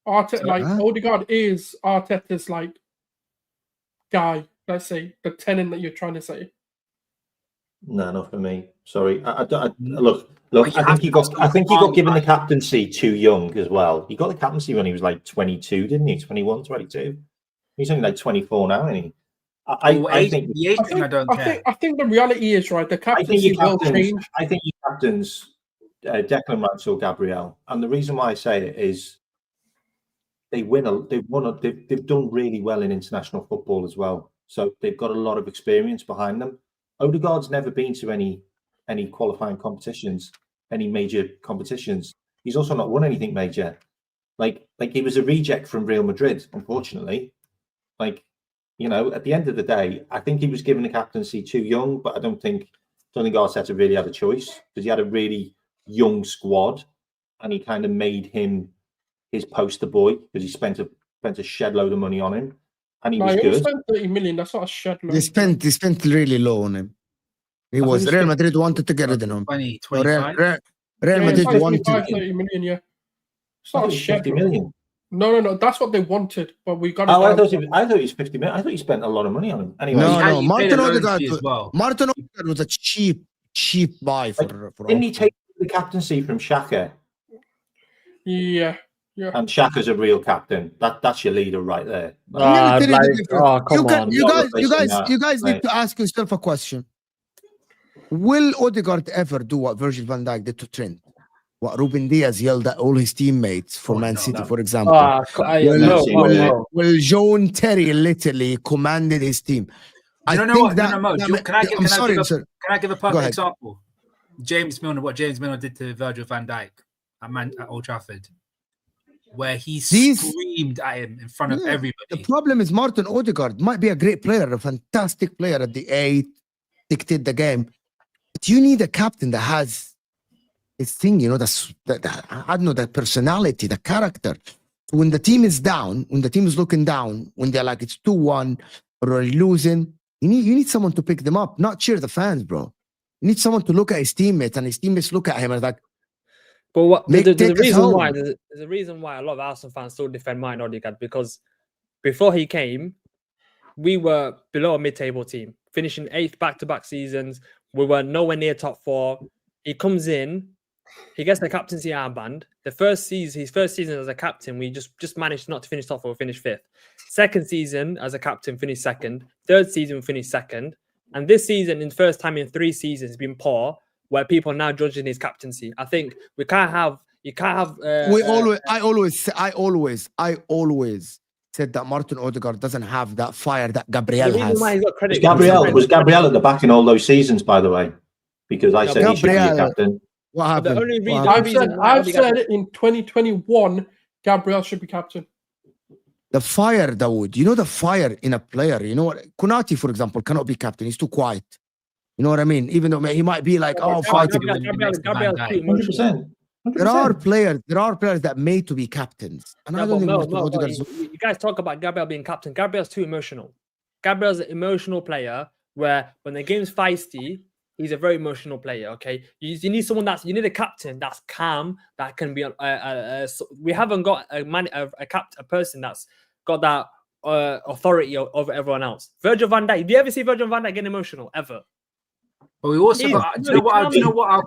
Odegaard is Arteta's like guy. Let's say the tenant that you're trying to say. No, not for me. Sorry. Look. But I think he got given the captaincy too young as well. He got the captaincy when he was like 22, didn't he? 21, 22. He's only like 24 now, isn't he? I think the age thing I don't care. I think the reality is right. The I think captaincy you will captains. change. I think you captains Declan Rice or Gabriel, and the reason why I say it is they've done really well in international football as well. So they've got a lot of experience behind them. Odegaard's never been to any qualifying competitions, any major competitions. He's also not won anything major. Like he was a reject from Real Madrid, unfortunately. Like, you know, at the end of the day, I think he was given the captaincy too young, but I don't think Arteta really had a choice because he had a really young squad and he kind of made him his poster boy because he spent a shed load of money on him and he was He good. spent 30 million. That's not a shed load. They spent really low on him. Real Madrid wanted to get rid of him. 20, So 25. Real Madrid wanted 30 million, yeah. It's not a shed 50 load. million. No. That's what they wanted, but we got it. Oh, I down. thought he was 50 million. I thought he spent a lot of money on him. Anyway, No. He Martin paid a loan Odegaard fee as well. Martin Odegaard was a cheap buy for didn't he take the captaincy from Xhaka? Yeah. And Xhaka's a real captain. That's your leader right there. I'm gonna tell you the difference. come on. You guys need to ask yourself a question. Will Odegaard ever do what Virgil van Dijk did to Trent? What Ruben Diaz yelled at all his teammates for Oh, Man no, City, no. for example? Will John Terry literally commanded his team? You know what? No, Mo. Can I give a Go perfect ahead. example? James Milner, what James Milner did to Virgil van Dijk at Old Trafford, where he screamed at him in front of everybody. The problem is Martin Odegaard might be a great player, a fantastic player at the 8, dictate the game. But you need a captain that has this thing, you know, I don't know, the personality, the character. When the team is down, when the team is looking down, when they're like it's 2-1 or we're losing, you need someone to pick them up, not cheer the fans, bro. You need someone to look at his teammates, and his teammates look at him and like. But what there's a reason why a lot of Arsenal fans still defend Martin Odegaard, because before he came, we were below a mid-table team, finishing 8th back-to-back seasons. We were nowhere near top 4. He comes in, he gets the captaincy armband. His first season as a captain, we just managed not to finish top 4, we finished 5th. Second season as a captain, finished 2nd. Third season, finished 2nd. And this season, in the first time in 3 seasons, has been poor, where people are now judging his captaincy. I think you can't have. I always said that Martin Odegaard doesn't have that fire that Gabriel has. Why he's got credit was Gabriel at the back in all those seasons, by the way? Because I said he should be a captain. What happened? The only reason I've said in 2021, Gabriel should be captain. The fire, Daud. You know the fire in a player. You know what? Konate, for example, cannot be captain. He's too quiet. You know what I mean? Even though he might be like, fighting. 100%. There are players that made to be captains. And I don't think you guys talk about Gabriel being captain. Gabriel's too emotional. Gabriel's an emotional player where when the game's feisty, he's a very emotional player. Okay, you need someone you need a captain that's calm, that can be. We haven't got a person that's got that authority over everyone else. Virgil van Dijk. Do you ever see Virgil van Dijk getting emotional ever? But we also got. Do you know what? I'll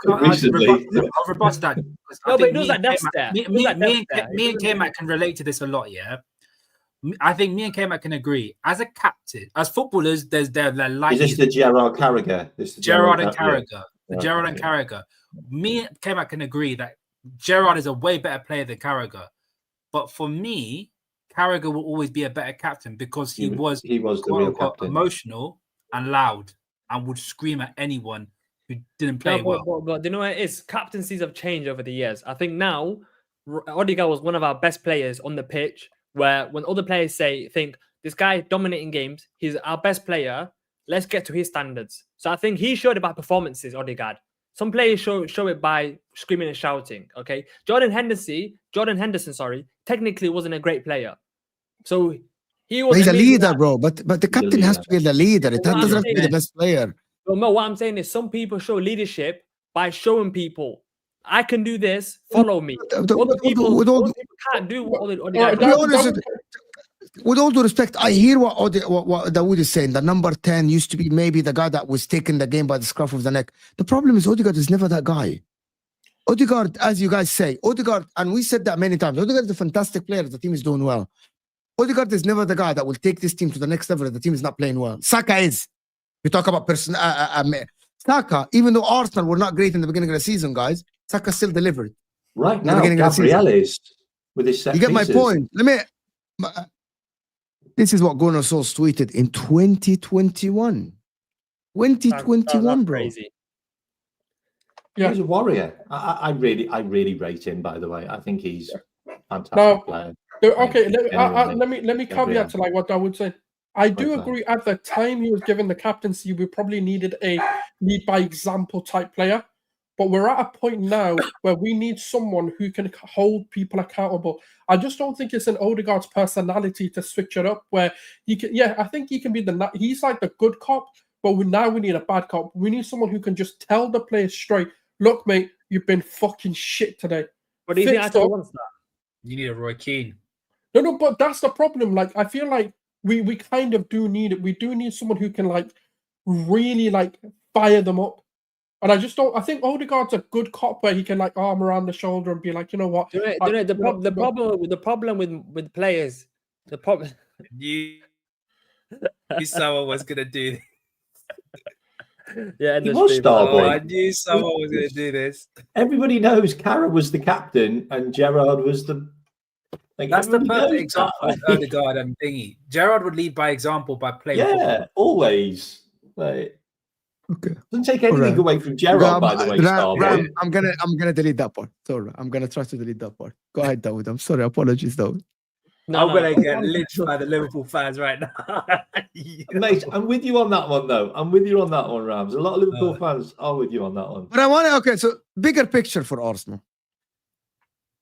rebut that. No, but it knows that depth there. Me and KMack can relate to this a lot. Yeah, I think me and KMack can agree. As a captain, as footballers, there's their light. Is this the Gerard Carragher? Gerard and Carragher. Gerard and Carragher. Me and KMack can agree that Gerard is a way better player than Carragher. But for me, Carragher will always be a better captain because he was the real captain, emotional and loud, and would scream at anyone who didn't play well. But you know what it is? Captaincies have changed over the years. I think now, Odegaard was one of our best players on the pitch, where when other players think, this guy dominating games, he's our best player, let's get to his standards. So I think he showed it by performances, Odegaard. Some players show it by screaming and shouting, okay? Jordan Henderson, technically wasn't a great player. So he's a leader, bro. But the captain has to be the leader. It doesn't have to be the best player. Well, no, what I'm saying is some people show leadership by showing people, I can do this, follow me. Other people can't do what Odegaard. With all due respect, I hear what Daud is saying. The number 10 used to be maybe the guy that was taking the game by the scruff of the neck. The problem is Odegaard is never that guy. Odegaard, as you guys say, and we said that many times, Odegaard is a fantastic player. The team is doing well. Odegaard is never the guy that will take this team to the next level if the team is not playing well. Saka is. We talk about Saka, even though Arsenal were not great in the beginning of the season, guys, Saka still delivered. Right now, Gabriel is with his set You get pieces. my point. This is what Gunnar Solskjaer tweeted in 2021. 2021, bro. Crazy. Yeah. He's a warrior. I really rate him, by the way. I think he's a fantastic player. Okay, let me caveat to like what Daud said. I do agree at the time he was given the captaincy, we probably needed a lead by example type player. But we're at a point now where we need someone who can hold people accountable. I just don't think it's in Odegaard's personality to switch it up where he can. Yeah, I think he can be he's like the good cop, but now we need a bad cop. We need someone who can just tell the players straight, look, mate, you've been fucking shit today. But do you think Aston wants that? You need a Roy Keane. No, but that's the problem. Like, I feel like we kind of do need it. We do need someone who can like really like fire them up. And I just don't. I think Odegaard's a good cop where he can like arm around the shoulder and be like, you know what? The problem with players, the problem. You someone was gonna do. Yeah, end He of was stream. Starboy. Oh, I knew someone was going to do this. Everybody knows Cara was the captain and Gerrard was the. Like, That's the everybody perfect knows example that. of Odegaard and Thingy. Gerrard would lead by example by playing Yeah, football. always. Like, Okay. doesn't take anything Alright. away from Gerrard, by the way. Starboy. Ram, I'm gonna delete that part. Sorry, I'm gonna try to delete that part. Go ahead, Daud. I'm sorry. Apologies, Daud. I'm going to get lynched by the Liverpool fans right now. Mate, I'm with you on that one, though. I'm with you on that one, Rams. A lot of Liverpool fans are with you on that one. But I want to. Okay, so bigger picture for Arsenal.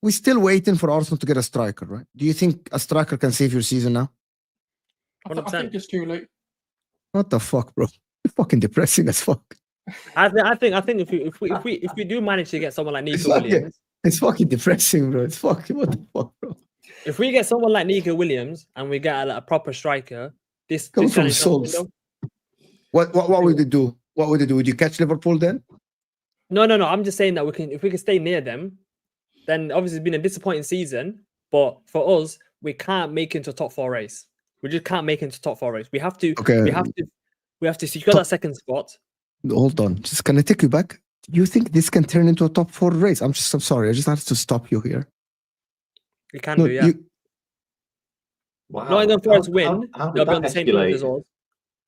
We're still waiting for Arsenal to get a striker, right? Do you think a striker can save your season now? I think it's too late. What the fuck, bro? You're fucking depressing as fuck. I think if we do manage to get someone like Nico Fucking- Williams, It's fucking depressing, bro. It's fucking what the fuck, bro? if we get someone like Nico Williams and we get a proper striker, this Come from challenge Souls. window- What would you do? What would you do? Would you catch Liverpool then? No. I'm just saying that if we can stay near them, then obviously it's been a disappointing season. But for us, we can't make it into a top 4 race. We just can't make it into top 4 race. We have to. Okay. We have to secure that second spot. Hold on. Just can I take you back? You think this can turn into a top 4 race? I'm sorry. I just had to stop you here. We can No, do, yeah. Wow. Nottingham Forest win. How They'll did be on that the same point as escalate? us.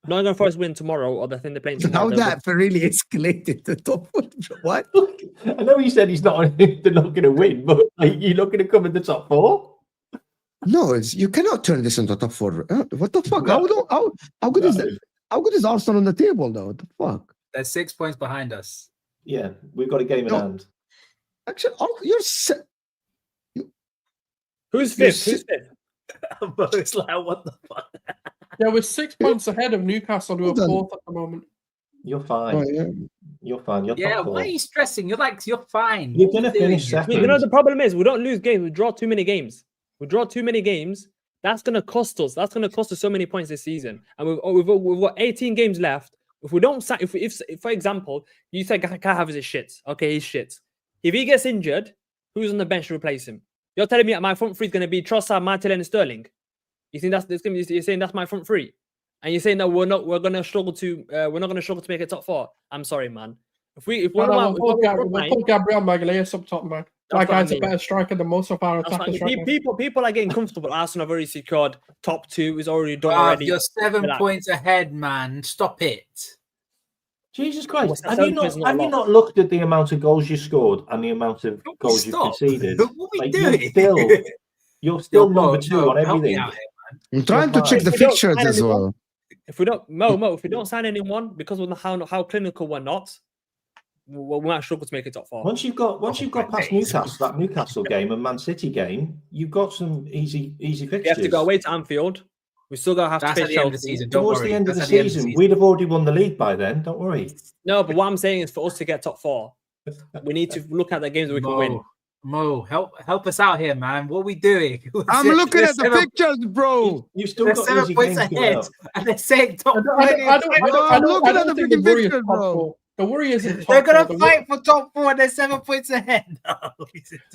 Nottingham Forest win tomorrow, or the thing they're playing tomorrow. How that really escalated to top 4? What? I know he said he's not. They're not going to win, but you're not going to come in the top 4. No, you cannot turn this into a top 4. What the fuck? How good is that? How good is Arsenal on the table, though? What the fuck? They're 6 points behind us. Yeah, we've got a game in No. hand. Actually, you're Who's fifth? Who's fifth? But it's like, what the fuck? Yeah, we're 6 points ahead of Newcastle, who are Hold on. 4th at the moment. You're fine. Oh, yeah. You're fine. You're Yeah, top 4. why are you stressing? You're fine. You're What gonna are you doing finish here? second. You know the problem is we don't lose games. We draw too many games. That's gonna cost us. That's gonna cost us so many points this season. And we've got 18 games left. If we don't, if for example, you say Kai Havertz is shit. Okay, he's shit. If he gets injured, who's on the bench to replace him? You're telling me that my front three is gonna be Trossard, Martinelli, and Sterling. You think you're saying that's my front three, and you're saying that we're not gonna struggle to make it top 4. I'm sorry, man. We'll put Gabriel Magalhaes up top, man. That guy's a better striker than most of our attackers. People are getting comfortable. Arsenal have already secured top 2. Is already done Bruv, already. you're 7 Relax. points ahead, man. Stop it. Jesus Christ! Well, Have you not looked at the amount of goals you scored and the amount of goals you Stop. conceded? What are we Like, doing? You're still Mo, number 2 on help me everything. out here, man. I'm trying to check the If we don't fixtures sign as anyone- well. If we don't, if we don't sign anyone because of how clinical we're not, we might struggle to make it top 4. Once you've got past Newcastle, that Newcastle game and Man City game, you've got some easy fixtures. We have to go away to Anfield. We still gotta have That's to at face the end of the Chelsea. season. Don't Towards worry. the end of the That's at end season, we'd have already won the league by then. Don't worry. No, but what I'm saying is for us to get top 4, we need to look at the games that we can win. Mo, help us out here, man. What are we doing? I'm looking at the pictures, bro. You've still They're got 7 easy points games coming ahead, up. and they're saying top. I'm looking at the think the freaking worry is pictures, top bro. 4. The worry isn't top They're 4. gonna fight for top 4, and they're 7 points ahead.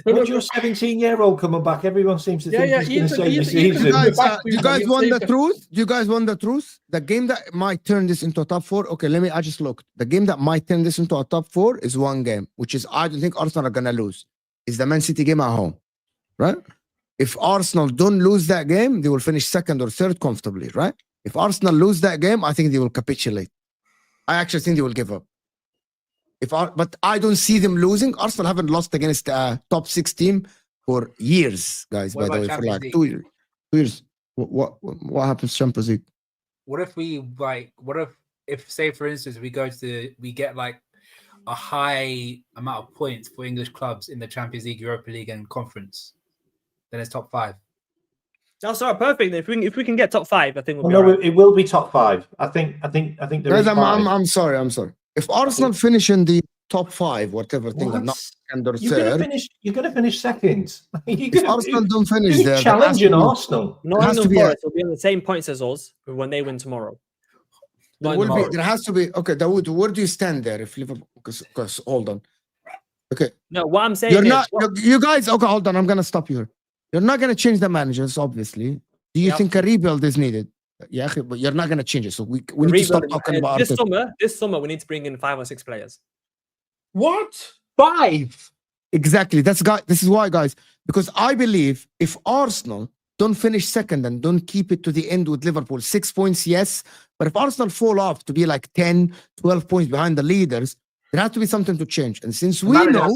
Once you're a 17-year-old coming back, everyone seems to think he's going to save the season. You guys want the truth? You guys want the truth? The game that might turn this into a top 4. Okay, I just looked. The game that might turn this into a top 4 is one game, which is I don't think Arsenal are gonna lose. It's the Man City game at home, right? If Arsenal don't lose that game, they will finish 2nd or 3rd comfortably, right? If Arsenal lose that game, I think they will capitulate. I actually think they will give up. But I don't see them losing. Arsenal haven't lost against a top 6 team for years, guys. What by the way, about for like Champions 2 years. 2 years. What happens Champions League? What if say for instance we get like a high amount of points for English clubs in the Champions League, Europa League, and Conference? Then it's top 5. That's all right, perfect. If we can get top 5, I think we'll be No, all right. it will be top 5. I think there Guys, is 5. I'm sorry. If Arsenal finish in the top 5, whatever thing, What? not second or You're third, going to finish second. if Arsenal don't finish there, then challenging Arsenal- Arsenal. Nottingham be a- Forest will be on the same points as us when they win tomorrow. there has to be. Okay, Dawood, where do you stand there? If Liverpool, because hold on. Okay, No, what I'm saying you're is, not. You guys. Okay, hold on. I'm gonna stop you here. You're not gonna change the managers, obviously. Do you Yep. think a rebuild is needed? Yeah, but you're not going to change it. So we need to stop talking about this summer. We need to bring in 5 or 6 players. What? 5? Exactly. This is why, guys, because I believe if Arsenal don't finish second and don't keep it to the end with Liverpool, 6 points, yes. But if Arsenal fall off to be like 10, 12 points behind the leaders, there has to be something to change. And since we know...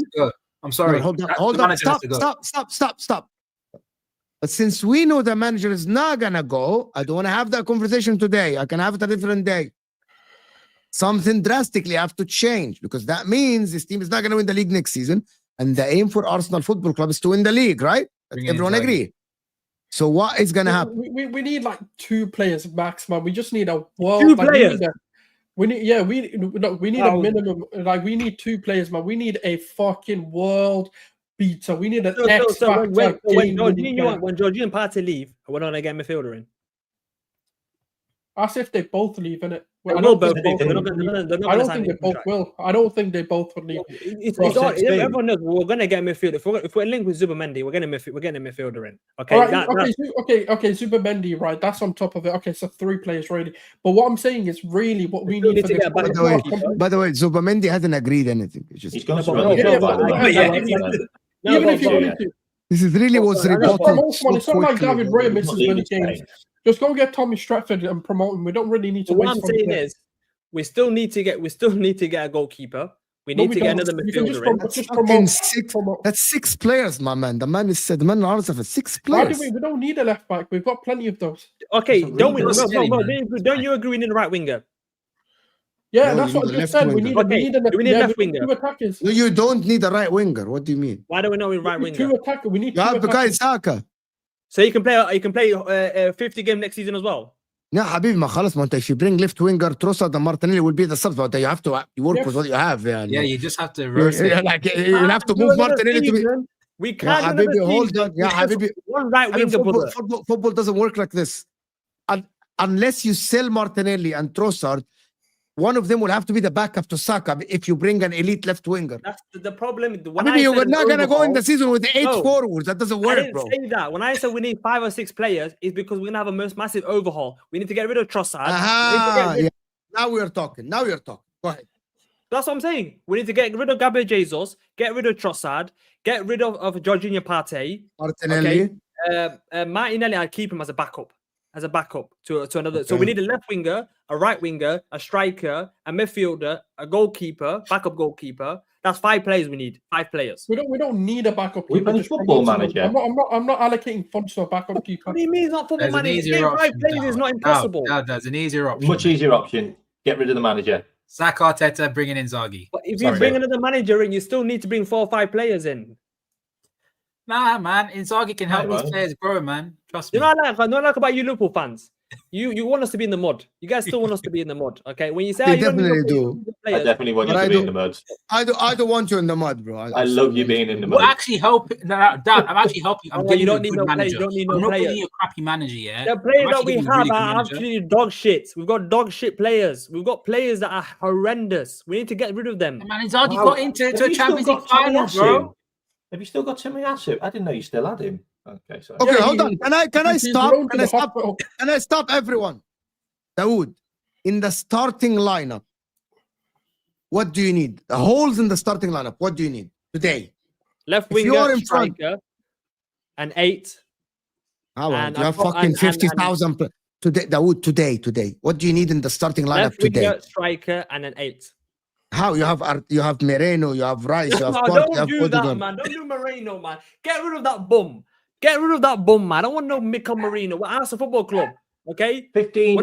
I'm sorry. No, hold on. Stop. But since we know the manager is not going to go, I don't want to have that conversation today. I can have it a different day. Something drastically have to change because that means this team is not going to win the league next season. And the aim for Arsenal Football Club is to win the league, right? Everyone agree? So what is going to happen? We need like 2 players maximum. We just need a world. 2 players. We need a minimum. Like we need 2 players, man. We need a fucking world beater. We need an X factor. When Jorginho and Partey leave, we're not gonna get midfielder in. As if they both leave, innit? I don't think they both will. I don't think they both will leave. Everyone knows we're gonna get midfielder. If we're linked with Zubimendi, we're getting a midfielder in. Okay, okay, Zubimendi, right? That's on top of it. Okay, so 3 players really. But what I'm saying is really what we need for this. By the way, Zubimendi hasn't agreed anything. He's going to even if you wanted to. This is really what's reported. It's not like David Ray misses many games. Just go get Tommy Stratford and promote him. We don't really need to. What I'm saying is, we still need to get a goalkeeper. We need to get another midfielder. That's 6 players, my man. The man Arsenal for 6 players. We don't need a left back. We've got plenty of those. Okay, don't you agree we need a right winger? Yeah, that's what I just said. We need a left winger. 2 attackers. No, you don't need a right winger. What do you mean? Why do we not need right winger? 2 attackers. We need 2 attackers. Bukayo Saka. So you can play 50 game next season as well. Yeah, حبيبي ما خلاص ما انت if you bring left winger Trossard and Martinelli will be the subs, but you have to work with what you have. Yeah, you just have to you have to move Martinelli to be. We can't. Hold on. Yeah, حبيبي. One right winger. Football doesn't work like this. Unless you sell Martinelli and Trossard, one of them will have to be the backup to Saka if you bring an elite left winger. That's the problem. You're not going to go in the season with 8 forwards. That doesn't work, bro. I didn't say that. When I said we need 5 or 6 players, it's because we're going to have a massive overhaul. We need to get rid of Trossard. Yeah. Now we are talking. Go ahead. That's what I'm saying. We need to get rid of Gabriel Jesus, get rid of Trossard, get rid of Jorginho Partey. Martinelli. Okay. Martinelli, I'd keep him as a backup. To another. Okay. So we need a left winger, a right winger, a striker, a midfielder, a goalkeeper, backup goalkeeper. That's 5 players we need. 5 players. We don't need a backup keeper. We've been football manager. I'm not allocating funds to a backup keeper. What do you mean it's not football manager? 5 players is not impossible. There's an easier option. Much easier option. Get rid of the manager. Sack Arteta, bringing in Inzaghi. But if you bring another manager in, you still need to bring 4 or 5 players in. Nah, man. Inzaghi can help these players grow, man. Trust me. You know what I like about you Liverpool fans? You want us to be in the mud. You guys still want us to be in the mud, okay? When you say you definitely do. I definitely want you to be in the mud. I don't want you in the mud, bro. I love you being in the mud. Well, actually helping. Dad, I'm actually helping. I'm you don't need no players. You don't need no players. I'm not giving you a crappy manager, yeah? The players that we have are absolutely dog shit. We've got dog shit players. We've got players that are horrendous. We need to get rid of them. Man, Inzaghi got into a Champions League final, bro. Have you still got Timmy Asu? I didn't know you still had him. Okay, sorry. Okay, hold on. Can I stop everyone? Daud, in the starting lineup, what do you need? The holes in the starting lineup, what do you need today? Left winger, striker, and 8. You have fucking 50,000 today. Daud, today. What do you need in the starting lineup today? Left winger, striker, and an 8. How you have Merino, you have Rice, you have don't do that, man. Don't do Merino, man. Get rid of that bum. Man. I don't want no Mikel Merino. We're Aston Football Club, okay? 15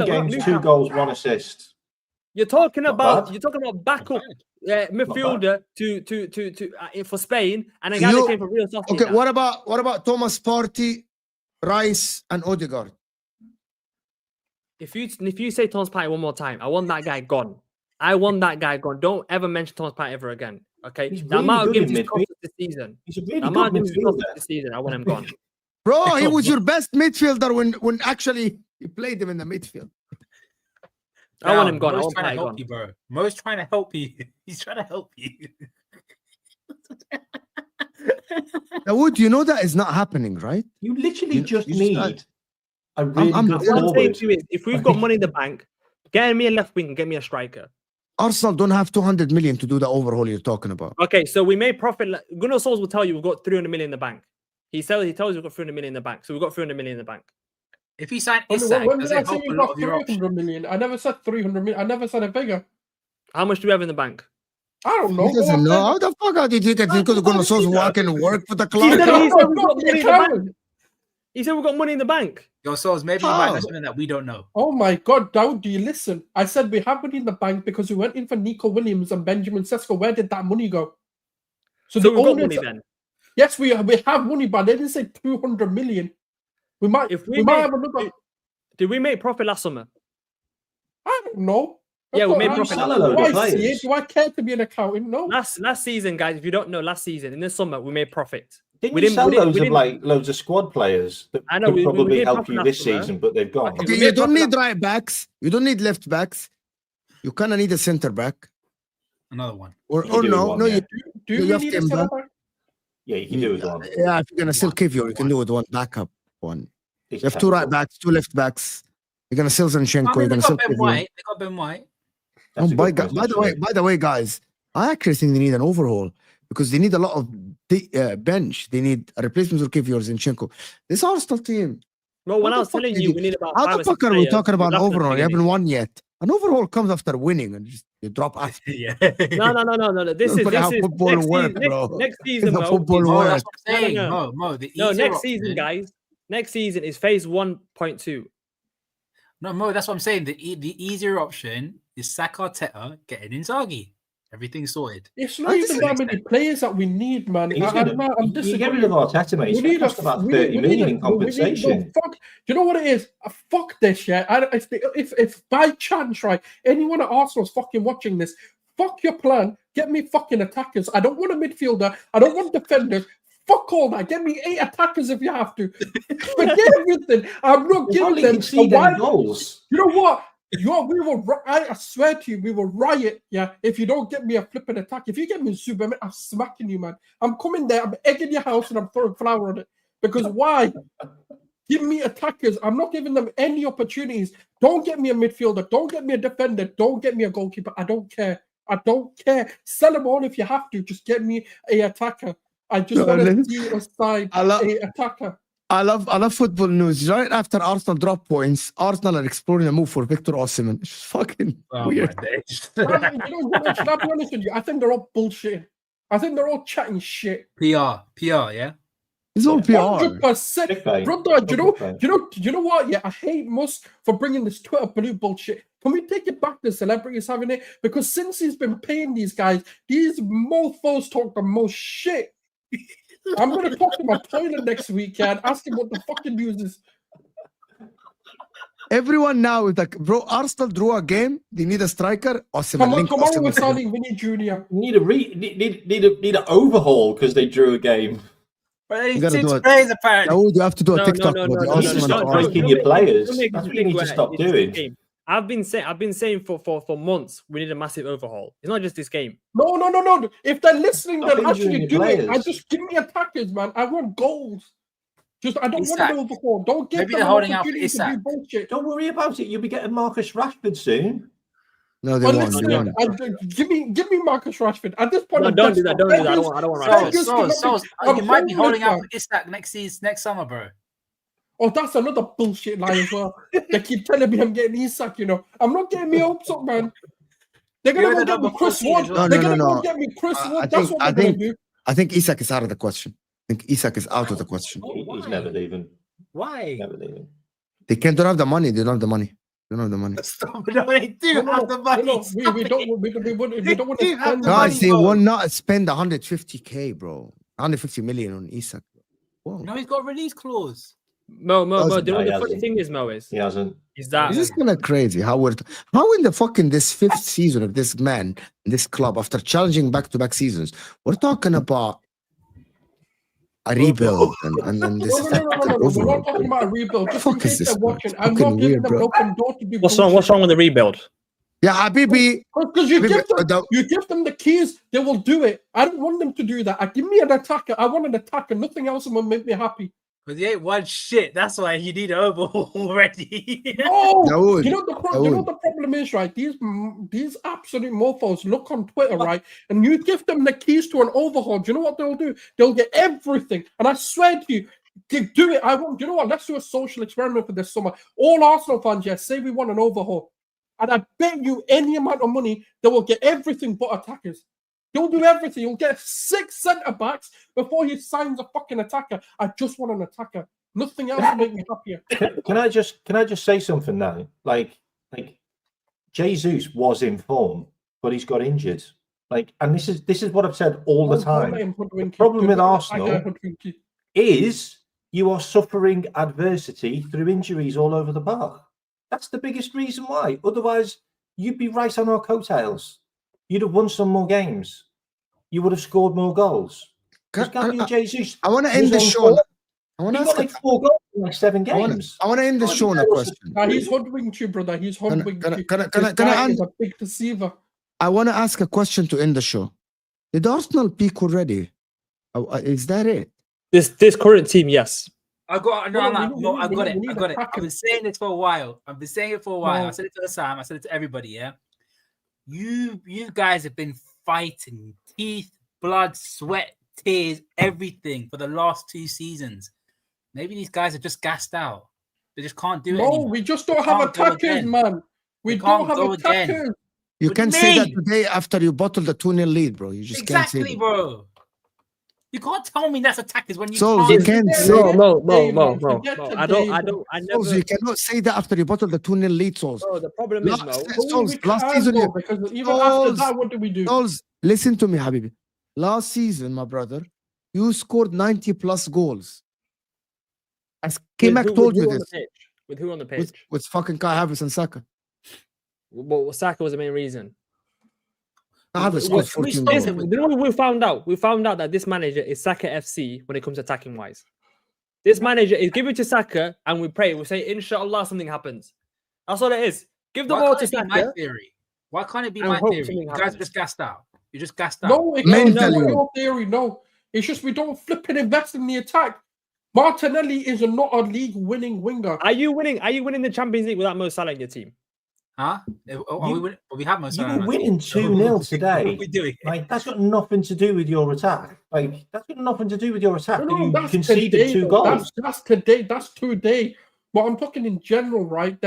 games, 2 goals, 1 assist. You're talking about backup midfielder to for Spain, and a guy that came from Real Sociedad. Okay, what about Thomas Partey, Rice, and Odegaard? If you say Thomas Partey one more time, I want that guy gone. Don't ever mention Thomas Partey ever again. Okay, the amount of games he's cost this season. He's a really good midfielder. This season, I want him gone. Bro, he was your best midfielder when actually you played him in the midfield. I want him gone. Mo's trying to help you, bro. Mo's trying to help you. He's trying to help you. Dawood, you know that is not happening, right? You literally just need A really I'm- good What I'm saying forward. to you is, if we've got money in the bank, get me a left wing and get me a striker. Arsenal don't have 200 million to do the overhaul you're talking about. Okay, so we made profit. Gunnar Solskjaer will tell you we've got 300 million in the bank. He tells you we've got 300 million in the bank. So we've got 300 million in the bank. If he signed When Isak, did does I it say help a you lot got of your options? 300 million? I never said 300 million. I never said a figure. How much do we have in the bank? I don't know. He doesn't know. How the fuck did you think it's going to so walk and work for the He club? said No, we've no, got no, money in the accountant. bank. He said we've got money in the bank. Yo, Souls, maybe you How? might know something that we don't know. Oh my God, Daud, do you listen? I said we have money in the bank because we went in for Nico Williams and Benjamin Sesko. Where did that money go? So the we've got owners- money then. Yes, we have money, but they didn't say 200 million. We might, If we we might make- have another. Did we make profit last summer? I don't know. Yeah, we made I- profit. Sell a load Do of I see players. it? Do I care to be an accountant? No. Last season, guys, if you don't know, last season in the summer we made profit. Didn't We you didn't- sell we didn't- loads we of didn't- loads of squad players that I know, could we probably made help profit you last this summer. season, but they've gone. Okay. Okay, We you made don't profit need right backs. You don't need left backs. You kind of need a center back. Another one. Or You do no, one, no, yeah. Do You we have need a Timber. centre back? Yeah, you can do with one. yeah, if you're going to still keep you can do with one backup one. It's You have two right terrible. backs, two left backs. You're going to sell Zinchenko. I You're mean, going they to got sell Ben Kivio. White. They got Ben White. That's a good by point, the way, actually. guys, I actually think they need an overhaul because they need a lot of bench. They need a replacement for Kivio or Zinchenko. This Arsenal team. No, when How I the was fuck telling did you you- we need about How 5 the or 6 fuck are we players, talking about an laughed at the overhaul? You beginning. haven't won yet. An overhaul comes after winning and just you drop after. Yeah. No. This is how football next work, season, bro. next season, How Mo. football is- Mo, work. that's what I'm saying. No. Mo, the No, easier next option, season, guys. Next season is phase 1.2. No, Mo, that's what I'm saying. The easier option is Saka, Arteta, getting Inzaghi. Everything's sorted. It's not I even just- that many players that we need, man. He's I'm gonna, not. I'm you get disagreeing. rid of Arteta, mate. He's We need going to cost about we 30 need million in we need- compensation. no, fuck. You know what it is? Fuck this, yeah. If by chance, right, anyone at Arsenal's fucking watching this, fuck your plan. Get me fucking attackers. I don't want a midfielder. I don't want defenders. Fuck all that. Get me 8 attackers if you have to. Forget everything. I'm not They giving hardly them. concede any goals. You know what? We will. I swear to you, we will riot. Yeah, if you don't get me a flipping attack, if you get me Zuba, I'm smacking you, man. I'm coming there. I'm egging your house and I'm throwing flour on it. Because why? Give me attackers. I'm not giving them any opportunities. Don't get me a midfielder. Don't get me a defender. Don't get me a goalkeeper. I don't care. I don't care. Sell them all if you have to. Just get me a attacker. I just No, want to listen, see aside I love- a attacker. I love football news. Right after Arsenal drop points, Arsenal are exploring a move for Victor Osimhen. It's fucking Oh, weird. my days. You know what? Should I be honest with you? I think they're all bullshit. I think they're all chatting shit. PR, yeah. It's all PR. 100%. Okay. Brother, do Okay. you know what? Yeah, I hate Musk for bringing this Twitter blue bullshit. Can we take it back to celebrities having it? Because since he's been paying these guys, these mofos talk the most shit. I'm going to talk to my toilet next week and ask him what the fucking news is. Everyone now is like, bro, Arsenal drew a game. They need a striker. Osimhen. Tomorrow Link we're Osimhen. signing Vinny Jr. Need an overhaul because they drew a game. But You he's gotta 6 do it. players apparently. Daud, you have to do a No, TikTok no, about the no, He's Osimhen just to not Arsenal. breaking your players. Don't make That's me what you need to where stop it's this doing. game. I've been saying for months we need a massive overhaul. It's not just this game. No. If they're listening, Stop then actually injuring do your it. I players. just give me attackers, man. I want goals. I don't Isak. want an overhaul. Don't give Maybe them they're an holding out for opportunity to do Isak. bullshit. Don't worry about it. You'll be getting Marcus Rashford soon. No, they Well, won. They listen, won. give me Marcus Rashford. At this point, No, I'm don't do desperate. that. Don't do that. Beggars- I don't want Beggars Rashford. cannot be- You I'm might be holding homeless, out for Isak next summer, bro. Oh, that's another bullshit lie as well. They keep telling me I'm getting Isak, I'm not getting me hopes up, man. They're You're gonna the go get me number Chris 14 Wood. as well. No, They're no, gonna no. go get me Chris I Wood. That's think- what I they're gonna think- do. I think Isak is out of the question. I think Isak is out of the question. He's never leaving. Why? Never leaving. They don't have the money. They don't have the money. They don't have the money. Stop. No, they do have the money. No, we Stop don't it. we don't want They to do have spend the Guys, money, they bro. will not spend 150K, bro. 150 million on Isak. Whoa. No, he's got a release clause. Mo. Do you know what No, he the funny hasn't. thing is, Mo? Is He hasn't. that This is kind of crazy. How in the fucking this 5th season of this man, this club, after challenging back-to-back seasons, we're talking about a rebuild and this No. We're overall. not talking about a rebuild. Just in Fuck is case this, they're bro? watching, It's I'm fucking not giving weird, them bro. open door to do what's wrong with the rebuild? Yeah, Habibi. Because you Habibi, give them the keys, they will do it. I don't want them to do that. Give me an attacker. I want an attacker. Nothing else will make me happy. Because he ain't one shit. That's why you need an overhaul already. Oh, Daud, you know the problem is, right? These absolute mofos look on Twitter, right? And you give them the keys to an overhaul. Do you know what they'll do? They'll get everything. And I swear to you, they do it. I won't. You know what? Let's do a social experiment for this summer. All Arsenal fans, say we want an overhaul, and I bet you any amount of money they will get everything but attackers. They'll do everything. You'll get 6 centre backs before he signs a fucking attacker. I just want an attacker. Nothing else will make me happier. Can I just say something now? Like Jesus was in form, but he's got injured. And this is what I've said all the time. The problem with Arsenal is you are suffering adversity through injuries all over the park. That's the biggest reason why. Otherwise, you'd be right on our coattails. You'd have won some more games. You would have scored more goals. Jesus. I want to end the show. I want to ask got 4 goals in 7 games. I want to end the show on a question. He's hoodwinked you, brother. He's hoodwinked you. Can I He's a big deceiver. I want to ask a question to end the show. Did Arsenal peak already? Is that it? This current team, yes. I got it. I've been saying this for a while. I said it to Sam. I said it to everybody. Yeah. You guys have been fighting teeth, blood, sweat, tears, everything for the last 2 seasons. Maybe these guys are just gassed out. They just can't do it anymore. No, we just don't have attackers, man. We don't have attackers. You can say that today after you bottled the 2-0 lead, bro. You just can't say exactly, bro. You can't tell me that's attackers when you can't say Mo. I never. You cannot say that after you bottled the 2-0 lead, Souls. No, the problem is, last season, because even after that, what do we do? Souls, listen to me, Habibi. Last season, my brother, you scored 90 plus goals. As KMack told you this. With who on the pitch? With fucking Kai Havertz and Saka. Well, Saka was the main reason. Havertz scored 14 goals. You know what we found out? We found out that this manager is Saka FC when it comes to attacking wise. This manager is give it to Saka and we pray. We say, Inshallah, something happens. That's all it is. Give the ball to Saka. My theory. Why can't it be my theory? You guys are just gassed out. You're just gassed out. No, it's not your theory. No, it's just we don't flip and invest in the attack. Martinelli is not a league-winning winger. Are you winning? Are you winning the Champions League without Mo Salah in your team? Huh? We have Mo Salah. You were winning 2-0 today. What are we doing? That's got nothing to do with your attack. That's got nothing to do with your attack. No, you conceded today, 2 goals. That's today. That's today. But I'm talking in general, right?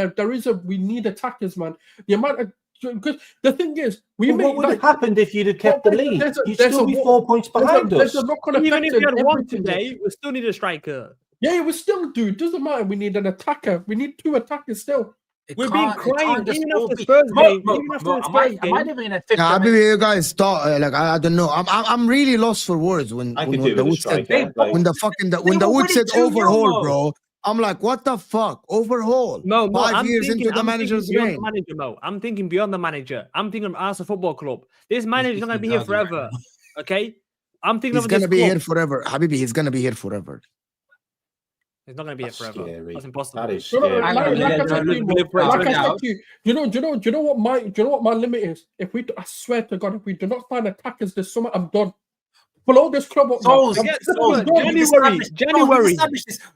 We need attackers, man. The amount of because the thing is, what would have happened if you'd have kept the lead? You'd still be 4 points behind us. Even if we had 1 today, we still need a striker. Yeah, we still do. It doesn't matter. We need an attacker. We need 2 attackers still. We've been crying even after Spurs game. Am I living in a 50? Yeah, maybe you guys start I don't know. I'm really lost for words when the Wood said overhaul, bro. I'm like, what the fuck? Overhaul. No, 5 years into the manager's reign. I'm thinking beyond the manager. I'm thinking of Arsenal Football Club. This manager's not going to be here forever. Okay? I'm thinking he's going to be here forever. Habibi, he's going to be here forever. He's not going to be here forever. Scary. That's impossible. That is scary. Like I said to you, do you know what my limit is? I swear to God, if we do not find attackers this summer, I'm done. Blow this club up. January.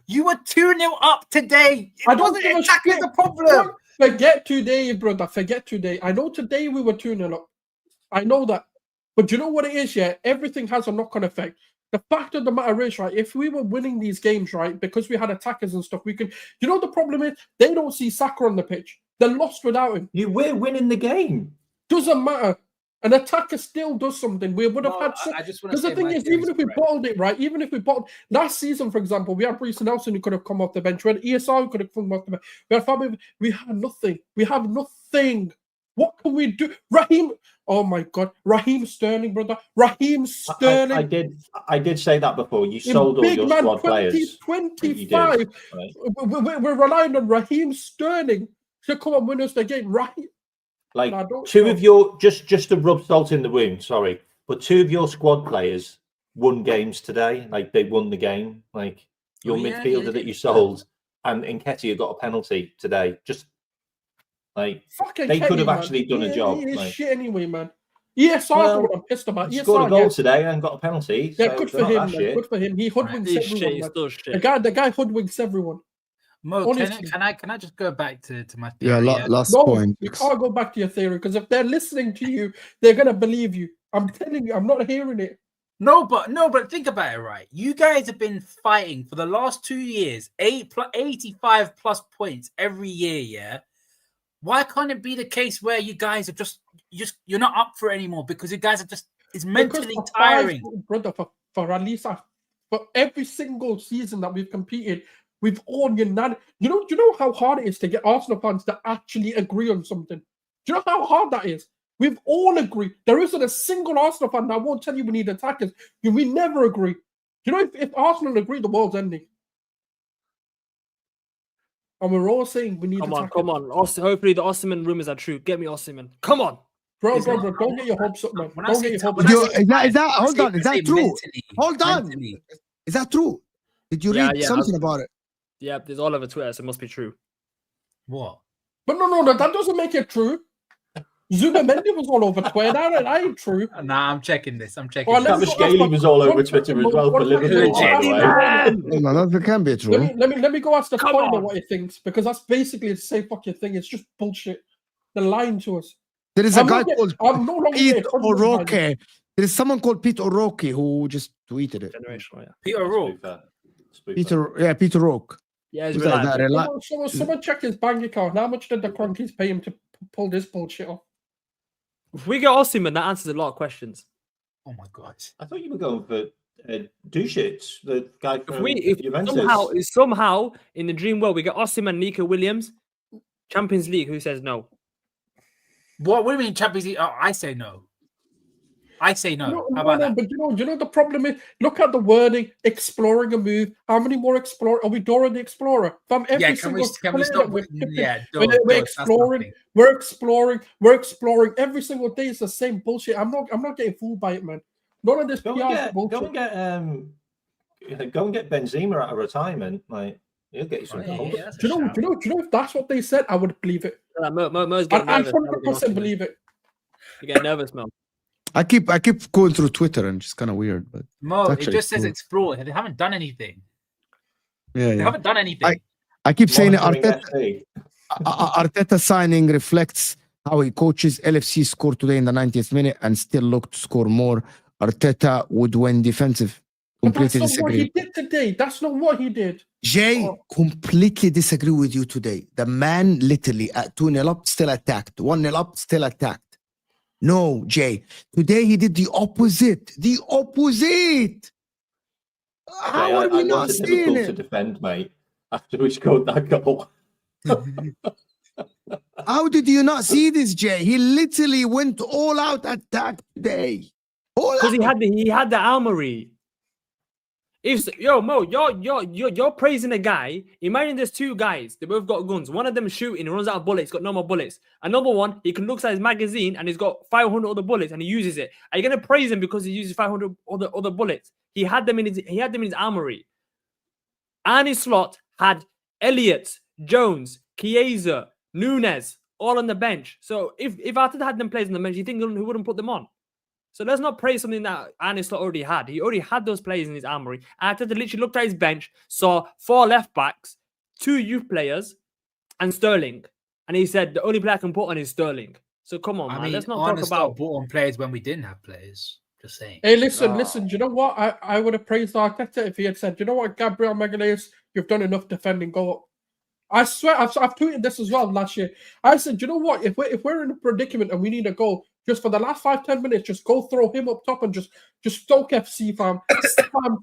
You were 2-0 up today. I don't think exactly the problem. Forget today, brother. Forget today. I know today we were 2-0 up. I know that. But you know what it is, yeah? Everything has a knock-on effect. The fact of the matter is, right, if we were winning these games, right, because we had attackers and stuff, we could... You know the problem is? They don't see Saka on the pitch. They're lost without him. We're winning the game. Doesn't matter. An attacker still does something. We would have had... Because the thing is, even if we bottled it, right, even if we bottled... Last season, for example, we had Reece Nelson who could have come off the bench. We had ESR who could have come off the bench. We had Fabio... We had nothing. We have nothing. What can we do? Raheem... Oh, my God. Raheem Sterling, brother. Raheem Sterling. I did say that before. You sold all your squad players. 25. Right? We're relying on Raheem Sterling to come and win us the game. Raheem... Like two of your just to rub salt in the wound, sorry, but 2 of your squad players won games today. Like they won the game. Like your midfielder that you sold and Nketiah got a penalty today. Just like fucking they Kenny, could have actually done a job. He is shit anyway, man. ESR Well, what I'm pissed about. He scored a ESR, goal yeah. today and got a penalty. Yeah, So good for they're not him, that man. shit. Good for him. He hoodwinks He's shit. everyone, He's man. still shit. The guy hoodwinks everyone. Mo, Honestly. can I just go back to my Yeah, theory? last No, point. you can't go back to your theory because if they're listening to you, they're gonna believe you. I'm telling you, I'm not hearing it. No, but think about it, right? You guys have been fighting for the last 2 years, 85 plus points every year, yeah? Why can't it be the case where you guys are you're not up for it anymore because you guys are it's mentally Because tiring. brother, for at least for every single season that we've competed, we've all unanimous. Do you know how hard it is to get Arsenal fans to actually agree on something? Do you know how hard that is? We've all agreed. There isn't a single Arsenal fan that won't tell you we need attackers. We never agree. Do you know if Arsenal agree, the world's ending. And we're all saying we need attackers. Come on. Hopefully the Osimhen rumors are true. Get me Osimhen. Come on. Bro, don't get your hopes up, man. When I Don't say get top- your when I hopes say up. Is that hold on? Is that true? mentally, Hold on. mentally. Is that true? Did you Yeah, read yeah, something about it? Yeah, there's all over Twitter, so it must be true. What? But no, that doesn't make it true. Zuma Mendy was all over Twitter. That ain't true. Nah, I'm checking this. I'm checking Well, this. let's Kavashvili was all over Twitter as well for Liverpool, by the way. No, that can be true. Let me go ask the Come point on. of what he thinks, because that's basically the same fucking thing. It's just bullshit. They're lying to us. There is a guy called I'm no longer Pete getting confident by O'Rourke. this. There is someone called Pete O'Rourke who just tweeted it. Generational, yeah. Peter Rourke. Peter O'Rourke. Yeah, it's Who's that? reliable. Someone check his bank account. How much did the Cronkies pay him to pull this bullshit off? If we get Osimhen, that answers a lot of questions. Oh my god. I thought you were going for Dushits, the guy from If Juventus. somehow in the dream world we get Osimhen, Nico Williams, Champions League, who says no? What do you mean Champions League? Oh, I say no. I say no. No, How about no, that? but you know the problem is, look at the wording, exploring a move. How many more explore? Are we Dora the Explorer? From every Yeah, can single we player stop? that we're picking, Yeah, we're exploring. We're exploring every single day. It's the same bullshit. I'm not getting fooled by it, man. None of this Go PR and bullshit. get Benzema out of retirement. Like he'll get you some. Yeah, goals. that's a Do you shout. know if that's what they said, I would believe it. Mo's I getting nervous. 100% believe it. You get nervous, Mo. I keep going through Twitter and it's kind of weird, but Mo, it's it actually just says cool. explore. They haven't done anything. Yeah, They yeah. haven't done anything. I keep saying it. Monitoring Arteta, FC. Arteta signing reflects how he coaches. LFC scored today in the 90th minute and still look to score more. Arteta would win defensive. But that's Completely not what he disagree. did today. That's not what he did. Jay, completely disagree with you today. The man literally at 2-0 up, still attacked. 1-0 up, still attacked. No, Jay. Today he did the opposite. The opposite. How are we I not wanted seeing Liverpool to it? defend, mate, after we scored that goal. How did you not see this, Jay? He literally went all out attack today. All Because out. he had the armory. Mo, you're praising a guy. Imagine there's two guys. They both got guns. One of them is shooting, he runs out of bullets, got no more bullets. Another one, he can look at his magazine and he's got 500 other bullets and he uses it. Are you gonna praise him because he uses 500 other bullets? He had them in his armory. Arne Slot had Elliott, Jones, Chiesa, Nunez all on the bench. So if Arteta had them players on the bench, you think he wouldn't put them on? So let's not praise something that Arne Slot already had. He already had those players in his armory. Arteta literally looked at his bench, saw 4 left backs, 2 youth players, and Sterling. And he said the only player I can put on is Sterling. So come on, man. Let's not talk about bought on players when we didn't have players. Just saying. Hey, listen. Do you know what? I would have praised Arteta if he had said, you know what, Gabriel Magalhaes, you've done enough defending, go up. I swear, I've tweeted this as well last year. I said, you know what, if we're in a predicament and we need a goal, just for the last 5-10 minutes, just go throw him up top and just stoke FC fam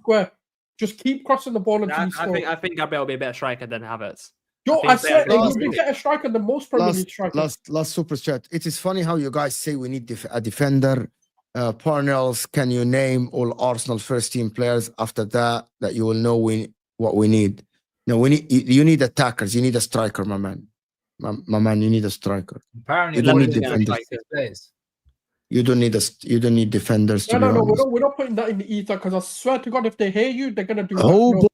square. Just keep crossing the ball until he scores. I think Gabriel will be a better striker than Havertz. Yo, I I think said they- he'll be a better striker than most Premier League strikers. Last super chat. It is funny how you guys say we need a defender. Parnells, can you name all Arsenal first team players? After that you will know what we need. No, you need attackers. You need a striker, my man. My man, you need a striker. Apparently, You don't need London's gonna defenders. strike his players. You don't need defenders. To No, be honest. we're not putting that in the ether because I swear to God, if they hear you, they're gonna do Oh, that. No.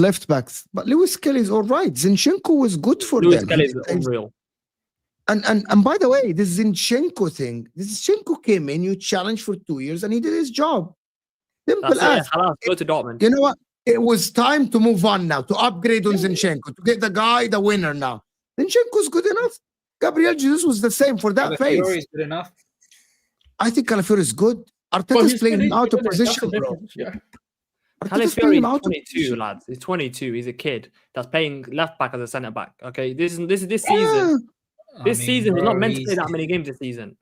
left backs. But Lewis Kelly's all right. Zinchenko was good for Lewis them. Kelly is unreal. And by the way, this Zinchenko thing, Zinchenko came in, you challenged for 2 years, and he did his job. Simple That's as. it. Halas, go to Dortmund. You know what? It was time to move on now, to upgrade on Zinchenko, to get the winner now. Zinchenko's good enough. Gabriel Jesus was the same for that phase. Calafiori is good enough. I think Calafiori is good. But Arteta's he's playing him finished, out of isn't it? That's position, the bro. difference, yeah. Arteta's playing Calafiori him is out of 22, position. lads. He's 22. He's a kid that's playing left back as a centre back. Okay, this season. This season was not meant to play that many games this season.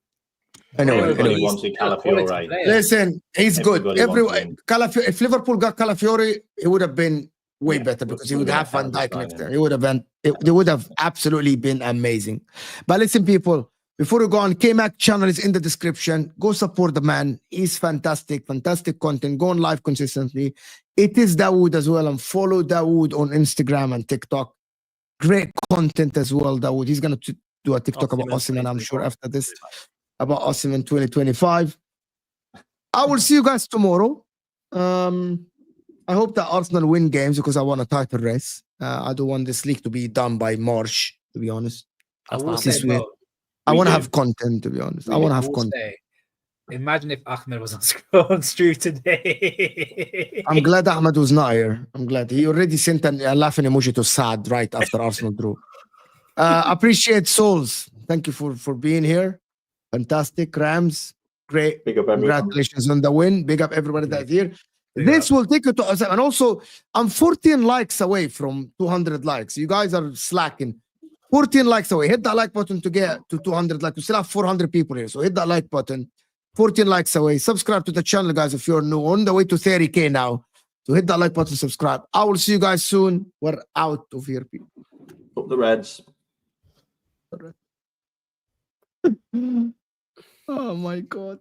Anyway, Everybody anyway. wanted Calafiori. Listen, he's good. Everybody wants him. If Liverpool got Calafiori, it would have been way Yeah, better because he we're would gonna have Van have Dijk this next signing. year. He would have been. They would have absolutely been amazing. But listen, people, before we go on, KMack channel is in the description. Go support the man. He's fantastic content. Go on live consistently. It is Dawood as well, and follow Dawood on Instagram and TikTok. Great content as well, Dawood. He's gonna do a TikTok about Osimhen, I'm sure, after this, about Osimhen 2025. I will see you guys tomorrow. I hope that Arsenal win games because I want a title race. I don't want this league to be done by March, to be honest. I will This say, is weird. bro, I We want to do. have content, to be honest. I We want to do. have I will content. say, imagine if Ahmed was on stream today. I'm glad Ahmed was not here. I'm glad. He already sent a laughing emoji to Sad right after Arsenal drew. Appreciate Souls. Thank you for being here. Fantastic. Rams, great. Big up everyone. Congratulations on the win. Big up everybody that's here. Big This up. will take you to us. And also, I'm 14 likes away from 200 likes. You guys are slacking. 14 likes away. Hit that like button to get to 200 likes. We still have 400 people here. So hit that like button. 14 likes away. Subscribe to the channel, guys, if you're new. On the way to 30K now. So hit that like button, subscribe. I will see you guys soon. We're out of here, people. Up the Reds. Oh my God.